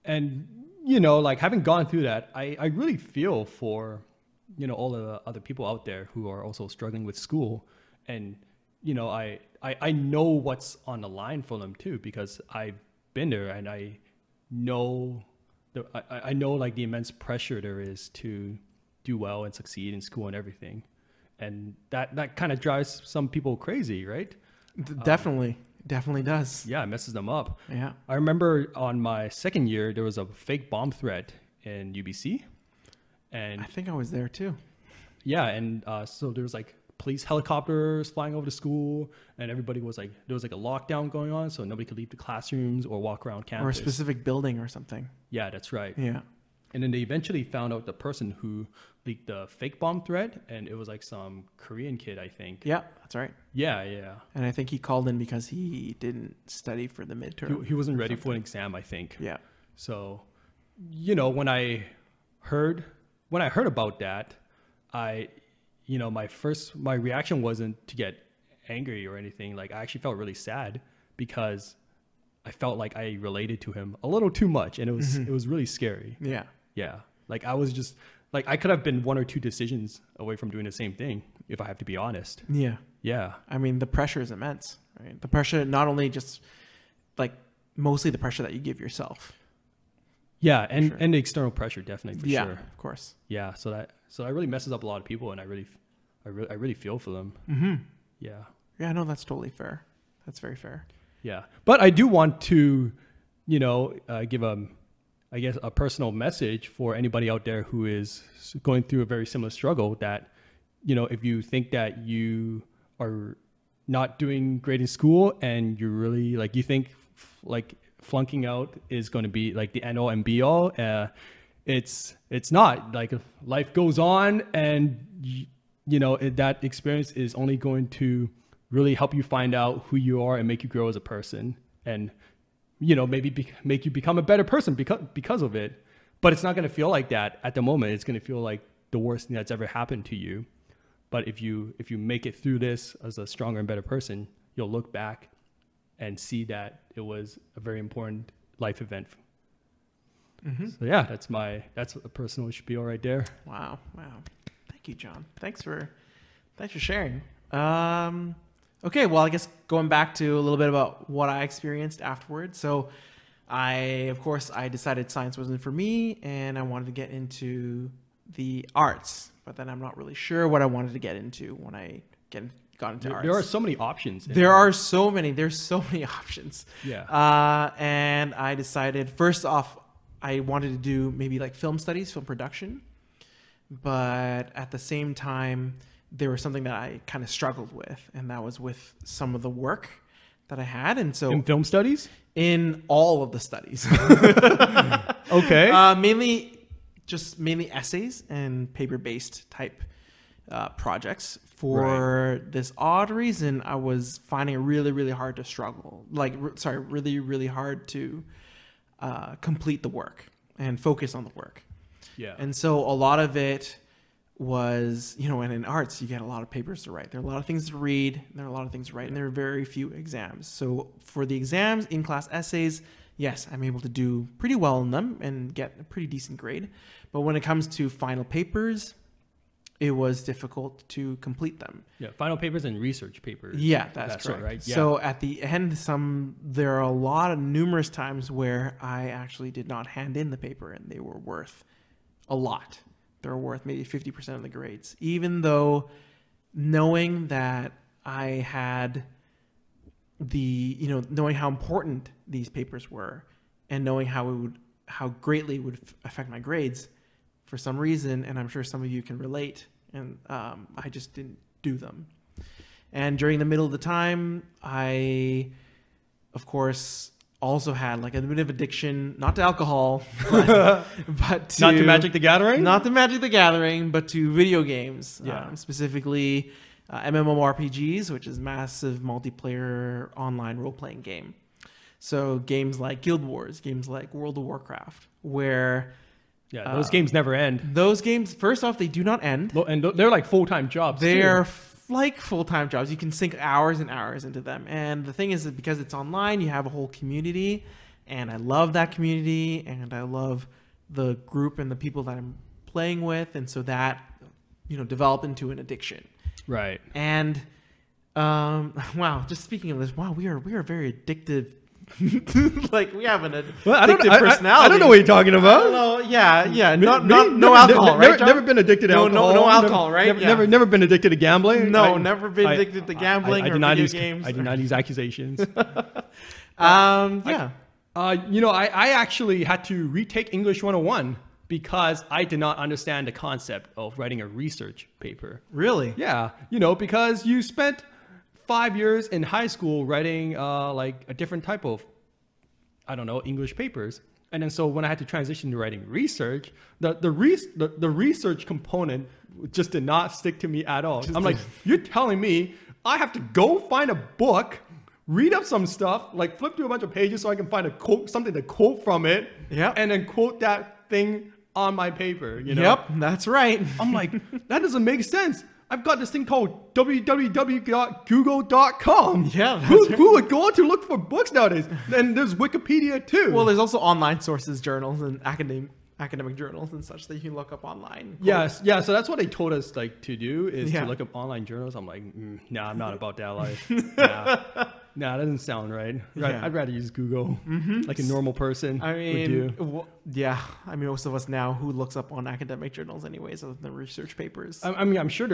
And, like having gone through that, I really feel for, all the other people out there who are also struggling with school. And, I know what's on the line for them too, because I've been there and I know I know like the immense pressure there is to do well and succeed in school and everything. And that kind of drives some people crazy, right? Definitely does. Yeah, it messes them up. Yeah. I remember on my second year, there was a fake bomb threat in UBC. And I think I was there too. yeah, and so there was like police helicopters flying over the school, and everybody was like, there was like a lockdown going on, so nobody could leave the classrooms or walk around campus. Or a specific building or something. Yeah, that's right. Yeah. And then they eventually found out the person who leaked the fake bomb threat, and it was like some Korean kid, I think. Yeah, that's right. Yeah, yeah. And I think he called in because he didn't study for the midterm. He wasn't ready for an exam, I think. Yeah. So, when I heard about that, my reaction wasn't to get angry or anything. Like I actually felt really sad because I felt like I related to him a little too much, and it was really scary. Yeah. Yeah. Like I was just like, I could have been one or two decisions away from doing the same thing, if I have to be honest. Yeah. Yeah. I mean, the pressure is immense, right? The pressure, not only just like mostly the pressure that you give yourself. Yeah. And, Sure. and the external pressure, definitely, for sure. Of course. Yeah. So that really messes up a lot of people, and I really feel for them. Mm-hmm. Yeah. Yeah, no, that's totally fair. That's very fair. Yeah. But I do want to, give a personal message for anybody out there who is going through a very similar struggle, that, if you think that you are not doing great in school and you're really you think flunking out is going to be like the end all and be all, it's not. Like life goes on, and that experience is only going to really help you find out who you are and make you grow as a person, and maybe make you become a better person because of it. But it's not going to feel like that at the moment. It's going to feel like the worst thing that's ever happened to you. But if you make it through this as a stronger and better person, you'll look back and see that it was a very important life event. Mm-hmm. So yeah, that's a personal spiel right there. Wow. Thank you, John. Thanks for sharing. Okay, well, I guess going back to a little bit about what I experienced afterwards. So I decided science wasn't for me, and I wanted to get into the arts, but then I'm not really sure what I wanted to get into when I got into arts. There are so many options. There's so many options. Yeah. And I decided, first off, I wanted to do maybe like film studies, film production. But at the same time, there was something that I kind of struggled with, and that was with some of the work that I had. And so In film studies? in all of the studies, Okay. mainly essays and paper-based type projects. For this odd reason, I was finding it really, really hard to really, really hard to complete the work and focus on the work. Yeah. And so a lot of it was, and in arts, you get a lot of papers to write. There are a lot of things to read. There are a lot of things to write, and there are very few exams. So for the exams, in-class essays, yes, I'm able to do pretty well in them and get a pretty decent grade. But when it comes to final papers, it was difficult to complete them. Yeah, final papers and research papers. Yeah, that's correct. Right? Yeah. So at the end, there are numerous times where I actually did not hand in the paper, and they were worth a lot. They were worth maybe 50% of the grades, even though knowing that I had knowing how important these papers were, and knowing how greatly it would affect my grades. For some reason, and I'm sure some of you can relate, and I just didn't do them. And during the middle of the time, I, of course, also had like a bit of addiction, not to alcohol, but to, Not to Magic the Gathering? Not to Magic the Gathering, but to video games. Yeah. Specifically MMORPGs, which is massive multiplayer online role-playing game. So games like Guild Wars, games like World of Warcraft, where... Yeah, those games never end. Those games, first off, they do not end. And they're like full-time jobs. They're like full-time jobs. You can sink hours and hours into them. And the thing is that because it's online, you have a whole community. And I love that community. And I love the group and the people that I'm playing with. And so that, developed into an addiction. Right. And, wow, just speaking of this, wow, we are very addictive. Like we have an addictive personality. I don't know what you're talking about. I don't know. Yeah. No alcohol, right? Never been addicted to alcohol. No alcohol, right? Never been addicted to gambling. Never been addicted to gambling or video games. I do not use accusations. Yeah. I actually had to retake English 101 because I did not understand the concept of writing a research paper. Really? Yeah. Because you spent 5 years in high school writing like a different type of, English papers. And then so when I had to transition to writing research, the research component just did not stick to me at all. I'm like, you're telling me I have to go find a book, read up some stuff, like flip through a bunch of pages so I can find something to quote from it, and then quote that thing on my paper, Yep, that's right. I'm like, that doesn't make sense. I've got this thing called www.google.com. Yeah. Who would go on to look for books nowadays? And there's Wikipedia too. Well, there's also online sources, journals, and academic journals and such that you can look up online. Yes. Yeah. So that's what they told us to do is to look up online journals. I'm like, nah, I'm not about that life. Nah, that doesn't sound right. Yeah. I'd rather use Google like a normal person would do. Most of us now who looks up on academic journals anyways, other than research papers. I'm sure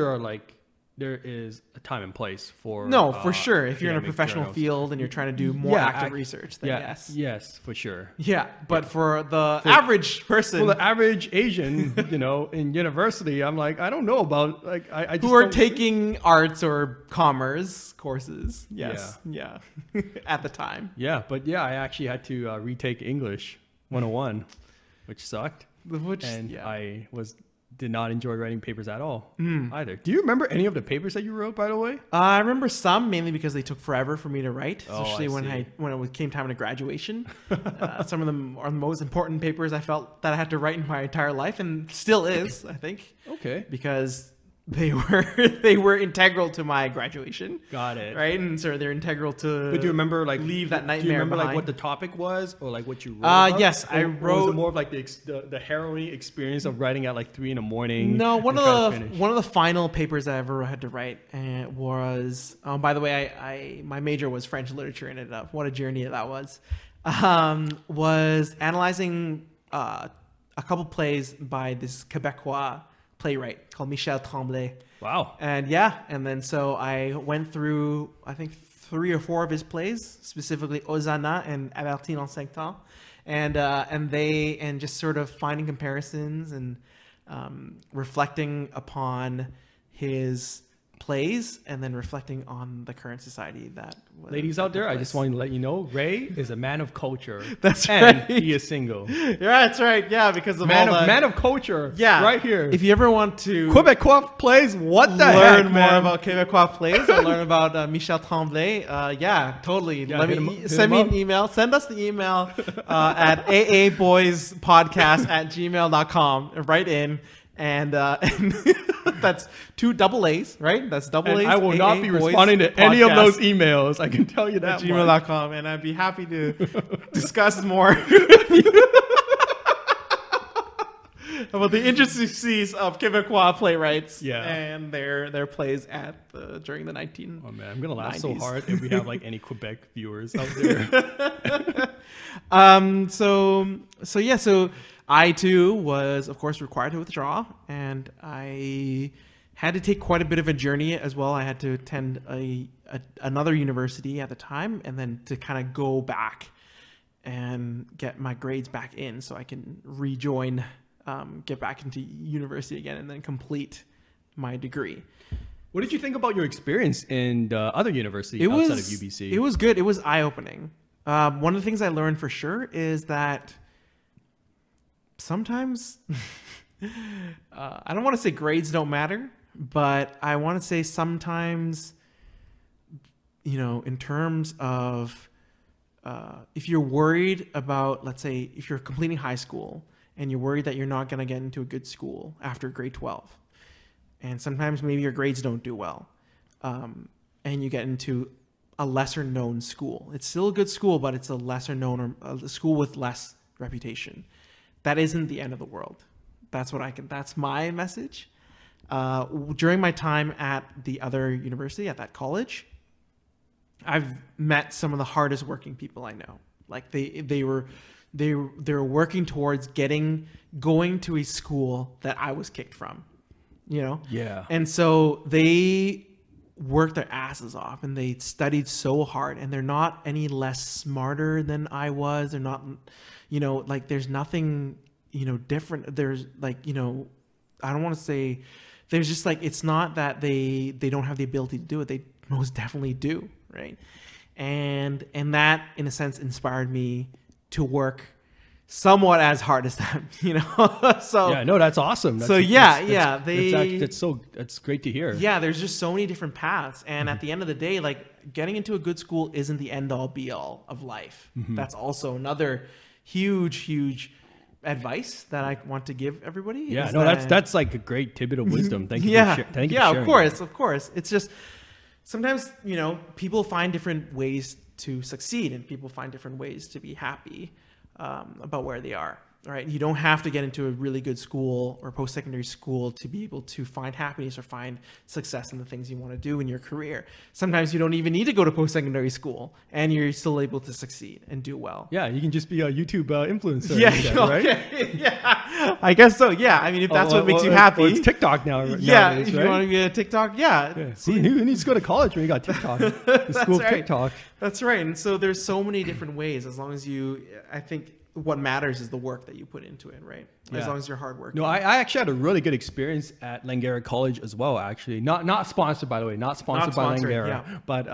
there is a time and place for for sure. If you're in a professional field and you're trying to do more active research, then yes, for sure. Yeah, but for the average person, for the average Asian, in university, I'm like, I don't know about I just who are taking arts or commerce courses. Yes, yeah, at the time. Yeah, but I actually had to retake English 101, which sucked. I did not enjoy writing papers at all either. Do you remember any of the papers that you wrote, by the way? I remember some, mainly because they took forever for me to write, especially when it came time to graduation. Some of them are the most important papers I felt that I had to write in my entire life, and still is, I think. Okay. Because they were integral to my graduation. Got it. Right, and so they're integral to. But do you remember leave that nightmare? Do you remember behind? what the topic was, or what you wrote? Yes, I wrote. Or was it more of like the harrowing experience of writing at like 3 a.m? No, one of the final papers I ever had to write was. By the way, my major was French literature, and ended up what a journey that was. Was analyzing a couple plays by this Quebecois playwright called Michel Tremblay. Wow. And yeah, and then so I went through, I think, 3 or 4 of his plays, specifically Hosanna and Avertine en 5 temps, and just sort of finding comparisons and reflecting upon his plays and then reflecting on the current society that ladies out there, I just want to let you know Ray is a man of culture. That's and right. He is single. Yeah, that's right. Yeah, because of man of culture. Yeah, right here. If you ever want to Quebecois plays, what the learn heck, more man? about Quebecois plays or learn about Michel Tremblay, yeah, totally. Yeah, Let hit me him send me up. an email. Send us the email at aaboyspodcast@gmail.com. Write in. And that's 2 double A's, right? That's double A's. I will not be Boys responding to any of Podcast those emails. I can tell you at that. gmail.com, and I'd be happy to discuss more about the intricacies of Quebecois playwrights and their plays during the 1990s. Oh man, I'm gonna laugh so hard if we have like any Quebec viewers out there. So I too was, of course, required to withdraw, and I had to take quite a bit of a journey as well. I had to attend another university at the time, and then to kind of go back and get my grades back in so I can rejoin, get back into university again, and then complete my degree. What did you think about your experience in the other university outside of UBC? It was good. It was eye-opening. One of the things I learned for sure is that sometimes, I don't want to say grades don't matter, but I want to say sometimes, in terms of if you're worried about, let's say, if you're completing high school and you're worried that you're not going to get into a good school after grade 12, and sometimes maybe your grades don't do well, and you get into a lesser known school. It's still a good school, but it's a lesser known or a school with less reputation. That isn't the end of the world. That's my message. During my time at the other university, at that college, I've met some of the hardest working people I know. Like they were working towards going to a school that I was kicked from, Yeah. And so they worked their asses off and they studied so hard, and they're not any less smarter than I was. They're not, there's nothing, different. There's I don't want to say, there's just it's not that they don't have the ability to do it. They most definitely do. Right. And that in a sense inspired me to work somewhat as hard as them, so yeah, no, that's awesome. That's great to hear. Yeah, there's just so many different paths, and at the end of the day, getting into a good school isn't the end all be all of life. That's also another huge advice that I want to give everybody. Yeah, no, that's like a great tidbit of wisdom. Thank you. Thank you. Yeah, for sharing of course. It's just sometimes people find different ways to succeed, and people find different ways to be happy about where they are. All right, you don't have to get into a really good school or post-secondary school to be able to find happiness or find success in the things you want to do in your career. Sometimes you don't even need to go to post-secondary school, and you're still able to succeed and do well. Yeah, you can just be a YouTube influencer. Yeah, right? Yeah, I guess so. Yeah, I mean, if that's what makes you happy. It's TikTok now. Yeah, nowadays, if you right? want to be a TikTok, yeah. See, who needs to go to college when you got TikTok? The school of right. TikTok. That's right. And so there's so many different ways. As long as I think what matters is the work that you put into it, right? As long as you're hardworking. No, I actually had a really good experience at Langara College as well, actually. Not sponsored, by the way. Not sponsored by Langara. Yeah. But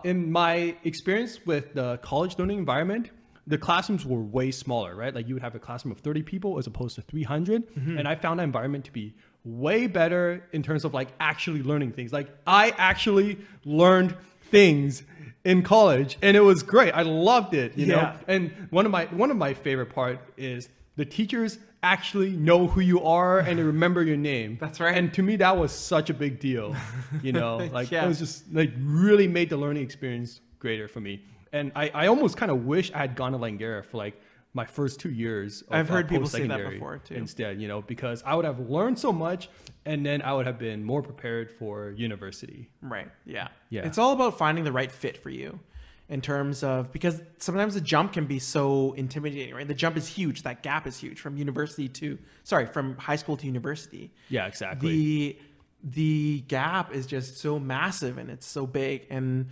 in my experience with the college learning environment, the classrooms were way smaller, right? Like you would have a classroom of 30 people as opposed to 300. Mm-hmm. And I found that environment to be way better in terms of actually learning things. I actually learned things in college, and it was great. I loved it, you know. And one of my favorite part is the teachers actually know who you are and they remember your name. That's right. And to me, that was such a big deal, It was just really made the learning experience greater for me. And I almost kind of wish I had gone to Langara for my first 2 years of I've heard people say that before too. Instead, because I would have learned so much, and then I would have been more prepared for university. Right. Yeah. Yeah. It's all about finding the right fit for you. in terms of, because sometimes the jump can be so intimidating, right? The jump is huge. That gap is huge from from high school to university. Yeah, exactly. The gap is just so massive and it's so big, and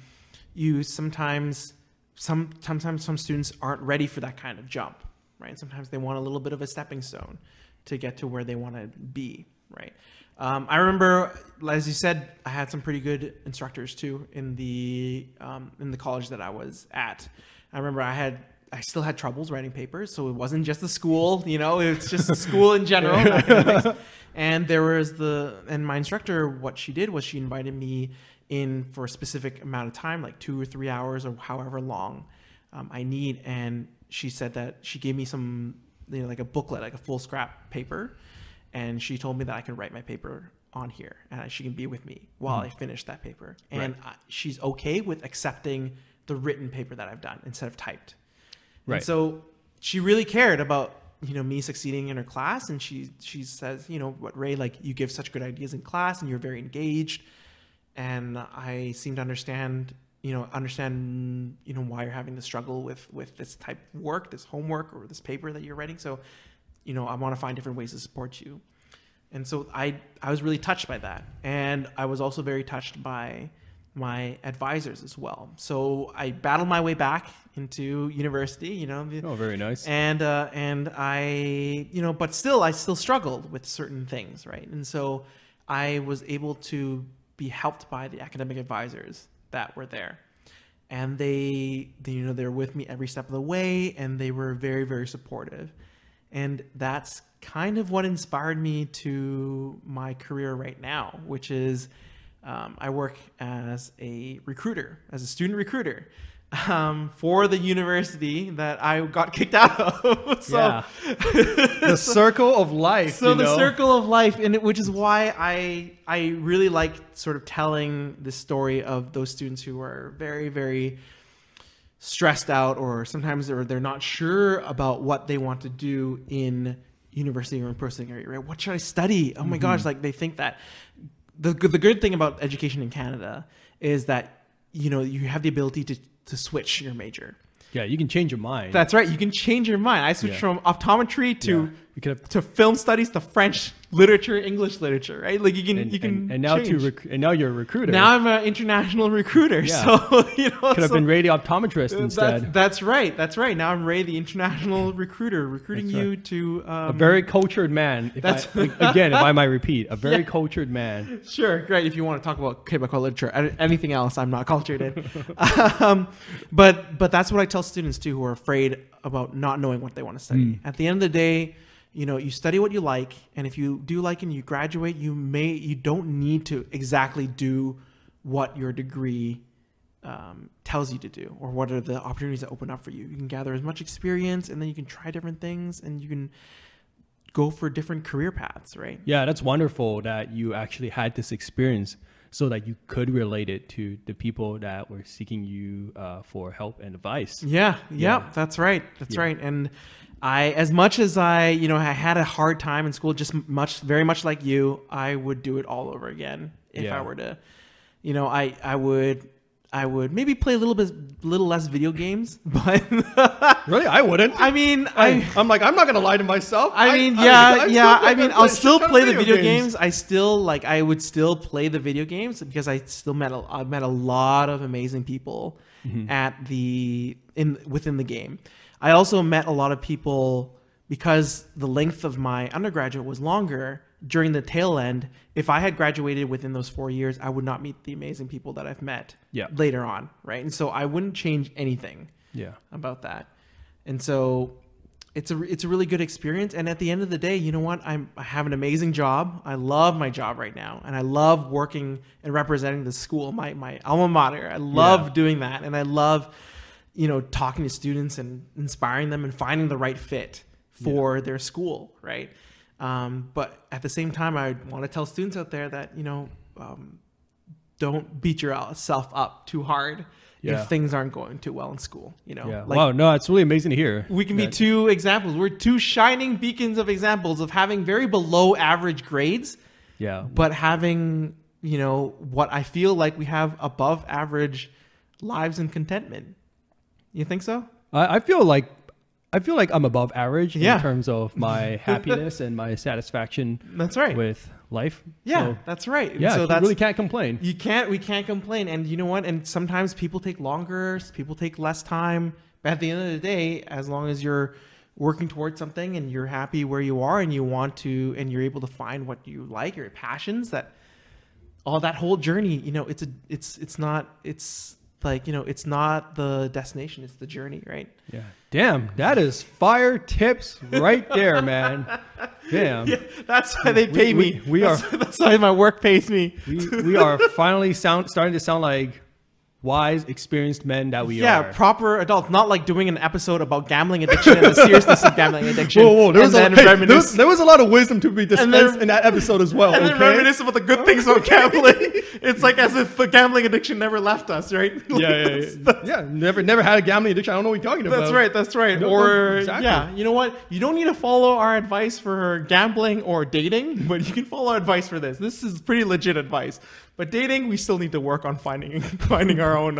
you sometimes some students aren't ready for that kind of jump, right? Sometimes they want a little bit of a stepping stone to get to where they want to be, right? I remember, as you said, I had some pretty good instructors too in the college that I was at. I remember I still had troubles writing papers, so it wasn't just the school, it's just the school in general. Academics. And my instructor, what she did was she invited me in for a specific amount of time, like 2 or 3 hours or however long I need. And she said that she gave me some, like a booklet, like a full scrap paper. And she told me that I could write my paper on here and she can be with me while I finish that paper. And she's okay with accepting the written paper that I've done instead of typed. Right. And so she really cared about, me succeeding in her class. And she says, what, Ray, like you give such good ideas in class and you're very engaged. And I seem to understand why you're having the struggle with this type of work, this homework or this paper that you're writing. So, I want to find different ways to support you. And so I was really touched by that. And I was also very touched by my advisors as well. So I battled my way back into university, Oh, very nice. And I, but I still struggled with certain things, right? And so I was able to be helped by the academic advisors that were there. And they're with me every step of the way, and they were very, very supportive. And that's kind of what inspired me to my career right now, which is I work as a student recruiter for the university that I got kicked out of. So, the circle of life. So the circle of life, which is why I really like sort of telling the story of those students who are very, very stressed out, or sometimes they're not sure about what they want to do in university or in post-secondary, right? What should I study? Oh my gosh, like they think that the good thing about education in Canada is that, you have the ability to switch your major. Yeah, you can change your mind. That's right. You can change your mind. I switched from optometry to film studies to French literature, English literature, right? Like you can and now change. and now you're a recruiter. Now I'm an international recruiter. Yeah. So could have been Ray the optometrist instead. That's right. Now I'm Ray the international recruiter, recruiting you to a very cultured man. If I might repeat, a very cultured man. Sure, great. If you want to talk about Quebecois literature, anything else, I'm not cultured in. But that's what I tell students too, who are afraid about not knowing what they want to study. At the end of the day, you study what you like, and if you do like and you graduate, you don't need to exactly do what your degree tells you to do, or what are the opportunities that open up for you. You can gather as much experience, and then you can try different things, and you can go for different career paths, right? Yeah, that's wonderful that you actually had this experience so that you could relate it to the people that were seeking you for help and advice. Yeah, that's right. That's right. And as much as I had a hard time in school, very much like you, I would do it all over again if I were to, I would maybe play a little less video games, but really, I wouldn't. I mean, I'm not going to lie to myself. I'll still play the video games. I would still play the video games because I still met a lot of amazing people within the game. I also met a lot of people because the length of my undergraduate was longer. During the tail end, if I had graduated within those 4 years, I would not meet the amazing people that I've met later on, right? And so I wouldn't change anything about that. And so it's a really good experience. And at the end of the day, you know what? I have an amazing job. I love my job right now. And I love working and representing the school, my alma mater. I love doing that. And I love, talking to students and inspiring them and finding the right fit for their school, right? But at the same time, I want to tell students out there that, don't beat yourself up too hard if things aren't going too well in school, Wow, no, it's really amazing to hear. We can be two examples. We're two shining beacons of examples of having very below average grades. Yeah. But having, what I feel like we have above average lives and contentment. You think so? I feel like I'm above average Yeah. in terms of my happiness and my satisfaction. That's right. With life. Yeah, So, that's right. And yeah, so you that's, really can't complain. we can't complain. And you know what? And sometimes people take longer, people take less time. But at the end of the day, as long as you're working towards something and you're happy where you are and you want to, and you're able to find what you like, your passions, that all that whole journey, you know, it's not the destination, it's the journey, right? Yeah. Damn, that is fire tips right there, man. Damn. Yeah, that's why they pay me. That's why my work pays me. We are finally starting to sound like wise, experienced men that we are. Yeah, proper adults. Not like doing an episode about gambling addiction and the seriousness of gambling addiction. Whoa, there was a lot of wisdom to be dispensed then, in that episode as well. And then reminisce about the good things about gambling. It's like as if the gambling addiction never left us, right? Yeah. Never had a gambling addiction. I don't know what you're talking about. That's right. No, or exactly. Yeah, you know what? You don't need to follow our advice for gambling or dating, but you can follow our advice for this. This is pretty legit advice. But dating, we still need to work on finding our own.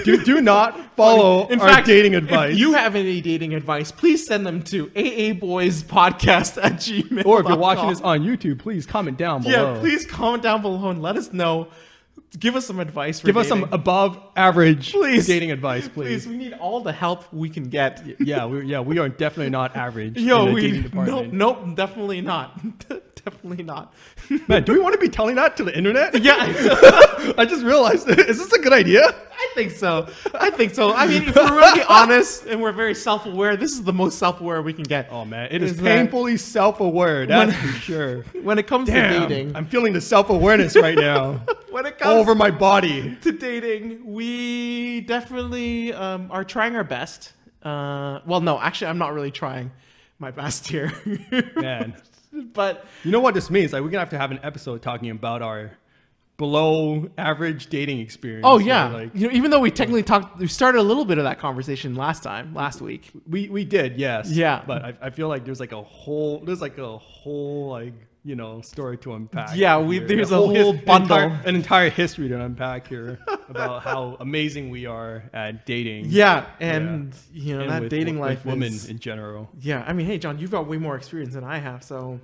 Do not follow our dating advice. If you have any dating advice, please send them to aaboyspodcast@gmail.com. Or if you're watching this on YouTube, please comment down below. Yeah, please comment down below and let us know. Give us some advice for Give dating. us some above average Please. dating advice, please. Please, we need all the help we can get. Yeah, we are definitely not average in Yo, the dating department. Nope, definitely not. Definitely not. Man, do we want to be telling that to the internet? Yeah. I just realized, is this a good idea? I think so. I mean, if we're really honest and we're very self-aware, this is the most self-aware we can get. Oh man, it is painfully self-aware, that's for sure. When it comes to dating. I'm feeling the self-awareness right now. When it all comes over my body. to dating, we definitely are trying our best. Well, no, actually, I'm not really trying my best here. Man. But you know what this means? Like, we're gonna have to have an episode talking about our below average dating experience. Oh yeah, like, you know, even though we started a little bit of that conversation last week. We did, yes. Yeah, but I feel like there's like a whole like, you know, story to unpack. Yeah, there's a whole bundle, an entire history to unpack here about how amazing we are at dating. Yeah, and you know, and that dating life, women in general. Yeah, I mean, hey John, you've got way more experience than I have, so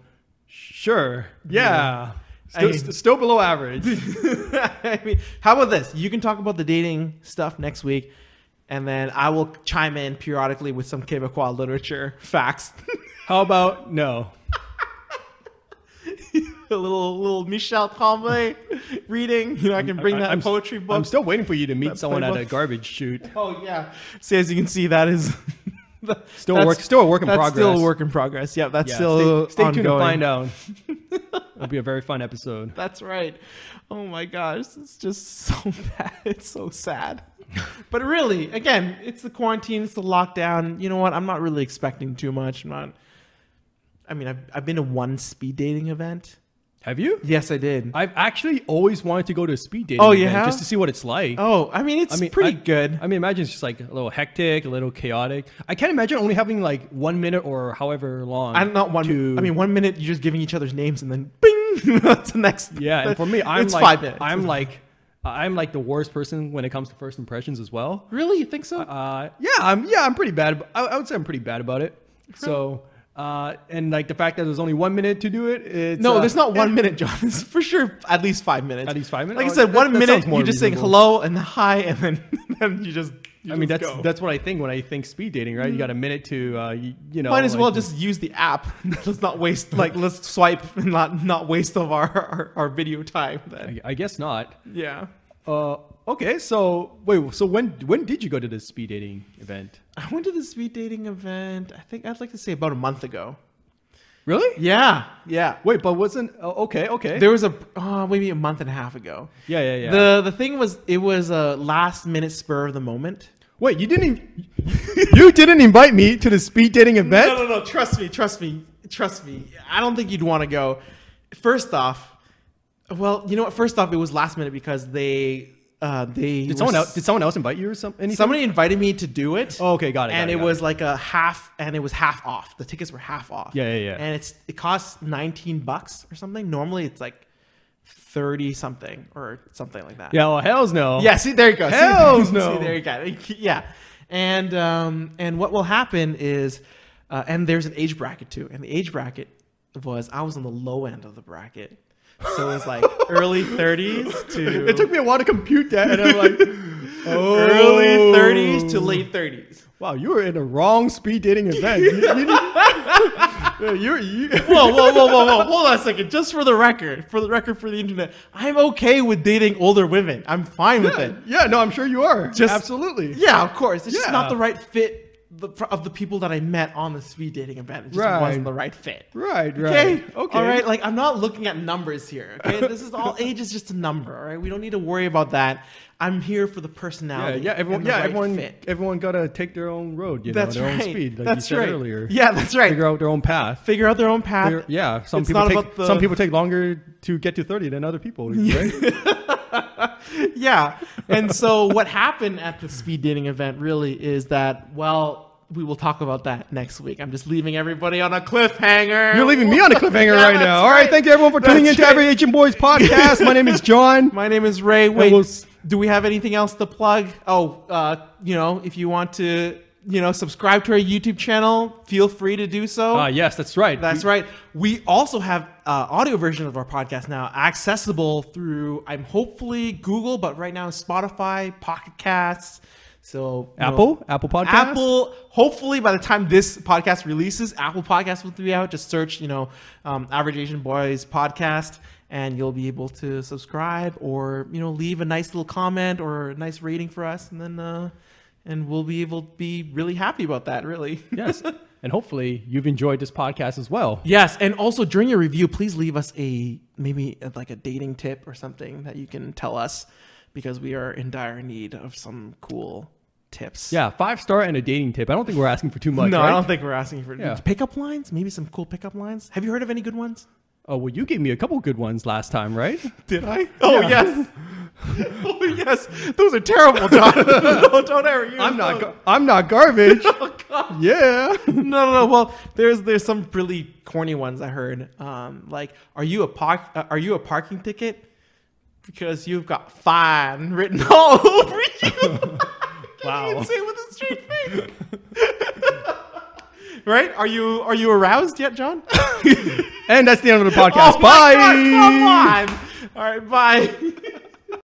sure. Yeah. Still below average. I mean, how about this? You can talk about the dating stuff next week, and then I will chime in periodically with some Quebecois literature facts. How about no? A little Michel Tremblay reading. You know, I can bring that poetry book. I'm still waiting for you to meet someone at a garbage chute. Oh yeah. See, as you can see, that is still a work in progress. That's still a work in progress. Yeah, that's still stay ongoing. tuned to find out. It'll be a very fun episode. That's right. Oh my gosh, it's just so bad. It's so sad. But really, again, it's the quarantine, it's the lockdown. You know what? I'm not really expecting too much. I've been to one speed dating event. Have you? Yes, I did. I've actually always wanted to go to a speed dating event just to see what it's like. Oh, it's pretty good. I mean, imagine it's just like a little hectic, a little chaotic. I can't imagine only having like 1 minute or however long. I'm not 1 minute. I mean, 1 minute you're just giving each other's names and then bing, that's the next. Yeah, and for me, it's 5 minutes. I'm like the worst person when it comes to first impressions as well. Really? You think so? I'm pretty bad. I would say I'm pretty bad about it. Really? So. And like the fact that there's only 1 minute to do it. There's not 1 minute, John. It's for sure at least 5 minutes. At least 5 minutes. Like I said, 1 minute you're just saying hello and hi, and then you just. That's what I think when I think speed dating, right? You got a minute to you know. Might as well just use the app. Let's not waste let's swipe and not waste of our video time. Then I guess not. Yeah. Okay, so wait, so when did you go to this speed dating event? I went to the speed dating event, I think I'd like to say about a month ago. Really? Yeah. Wait, but wasn't okay. There was maybe a month and a half ago. Yeah. The thing was, it was a last minute spur of the moment. Wait, you didn't invite me to the speed dating event? No. Trust me. I don't think you'd want to go. First off, well, you know what? First off, it was last minute because did someone else invite you or something? Somebody invited me to do it. Oh, okay, got it. And it was like a half, and it was half off. The tickets were half off. Yeah. And it costs $19 or something. Normally it's like 30 something or something like that. Yeah, well, hells no. Yeah, see, there you go. Hells no. See, there you go. Yeah. And what will happen is, and there's an age bracket too. And the age bracket I was on the low end of the bracket. So it was like early 30s to... It took me a while to compute that, and I'm like, early 30s to late 30s. Wow, you were in the wrong speed dating event. Whoa. Hold on a second. Just for the record, for the internet, I'm okay with dating older women. I'm fine with it. Yeah, no, I'm sure you are. Absolutely. Yeah, of course. It's just not the right fit of the people that I met on the speed dating event. It just wasn't the right fit. Right. Okay. All right. Like, I'm not looking at numbers here. Okay. This is all, age is just a number. All right. We don't need to worry about that. I'm here for the personality. Everyone got to take their own road, their own speed, like you said earlier. Yeah, that's right. Figure out their own path. Some people take longer to get to 30 than other people, right? Yeah. And so what happened at the speed dating event really is that, we will talk about that next week. I'm just leaving everybody on a cliffhanger. You're leaving me on a cliffhanger right now. All right. Thank you, everyone, for tuning into Every Asian Boys podcast. My name is John. My name is Ray. Wait, do we have anything else to plug? If you want to, subscribe to our YouTube channel, feel free to do so. Yes, that's right. Right. We also have audio version of our podcast now accessible through, hopefully Google, but right now Spotify, Pocket Casts. So Apple Podcasts. Apple. Hopefully, by the time this podcast releases, Apple Podcasts will be out. Just search, Average Asian Boys podcast, and you'll be able to subscribe or leave a nice little comment or a nice rating for us, and then and we'll be able to be really happy about that. Really. Yes, and hopefully you've enjoyed this podcast as well. Yes, and also during your review, please leave us maybe a dating tip or something that you can tell us, because we are in dire need of some tips. Yeah, 5-star and a dating tip. I don't think we're asking for too much. No, right? I don't think we're asking for pickup lines. Maybe some cool pickup lines. Have you heard of any good ones? Oh, well, you gave me a couple good ones last time, right? Did I? Oh, yes. Oh, yes. Those are terrible, John. No, don't ever use those. I'm not garbage. Oh, God. Yeah. No. Well, there's some really corny ones I heard. Like, are you a parking ticket? Because you've got fine written all over you. Wow. You say it with a straight face. Right? Are you aroused yet, John? And that's the end of the podcast. Oh Bye. God, come on. All right, bye.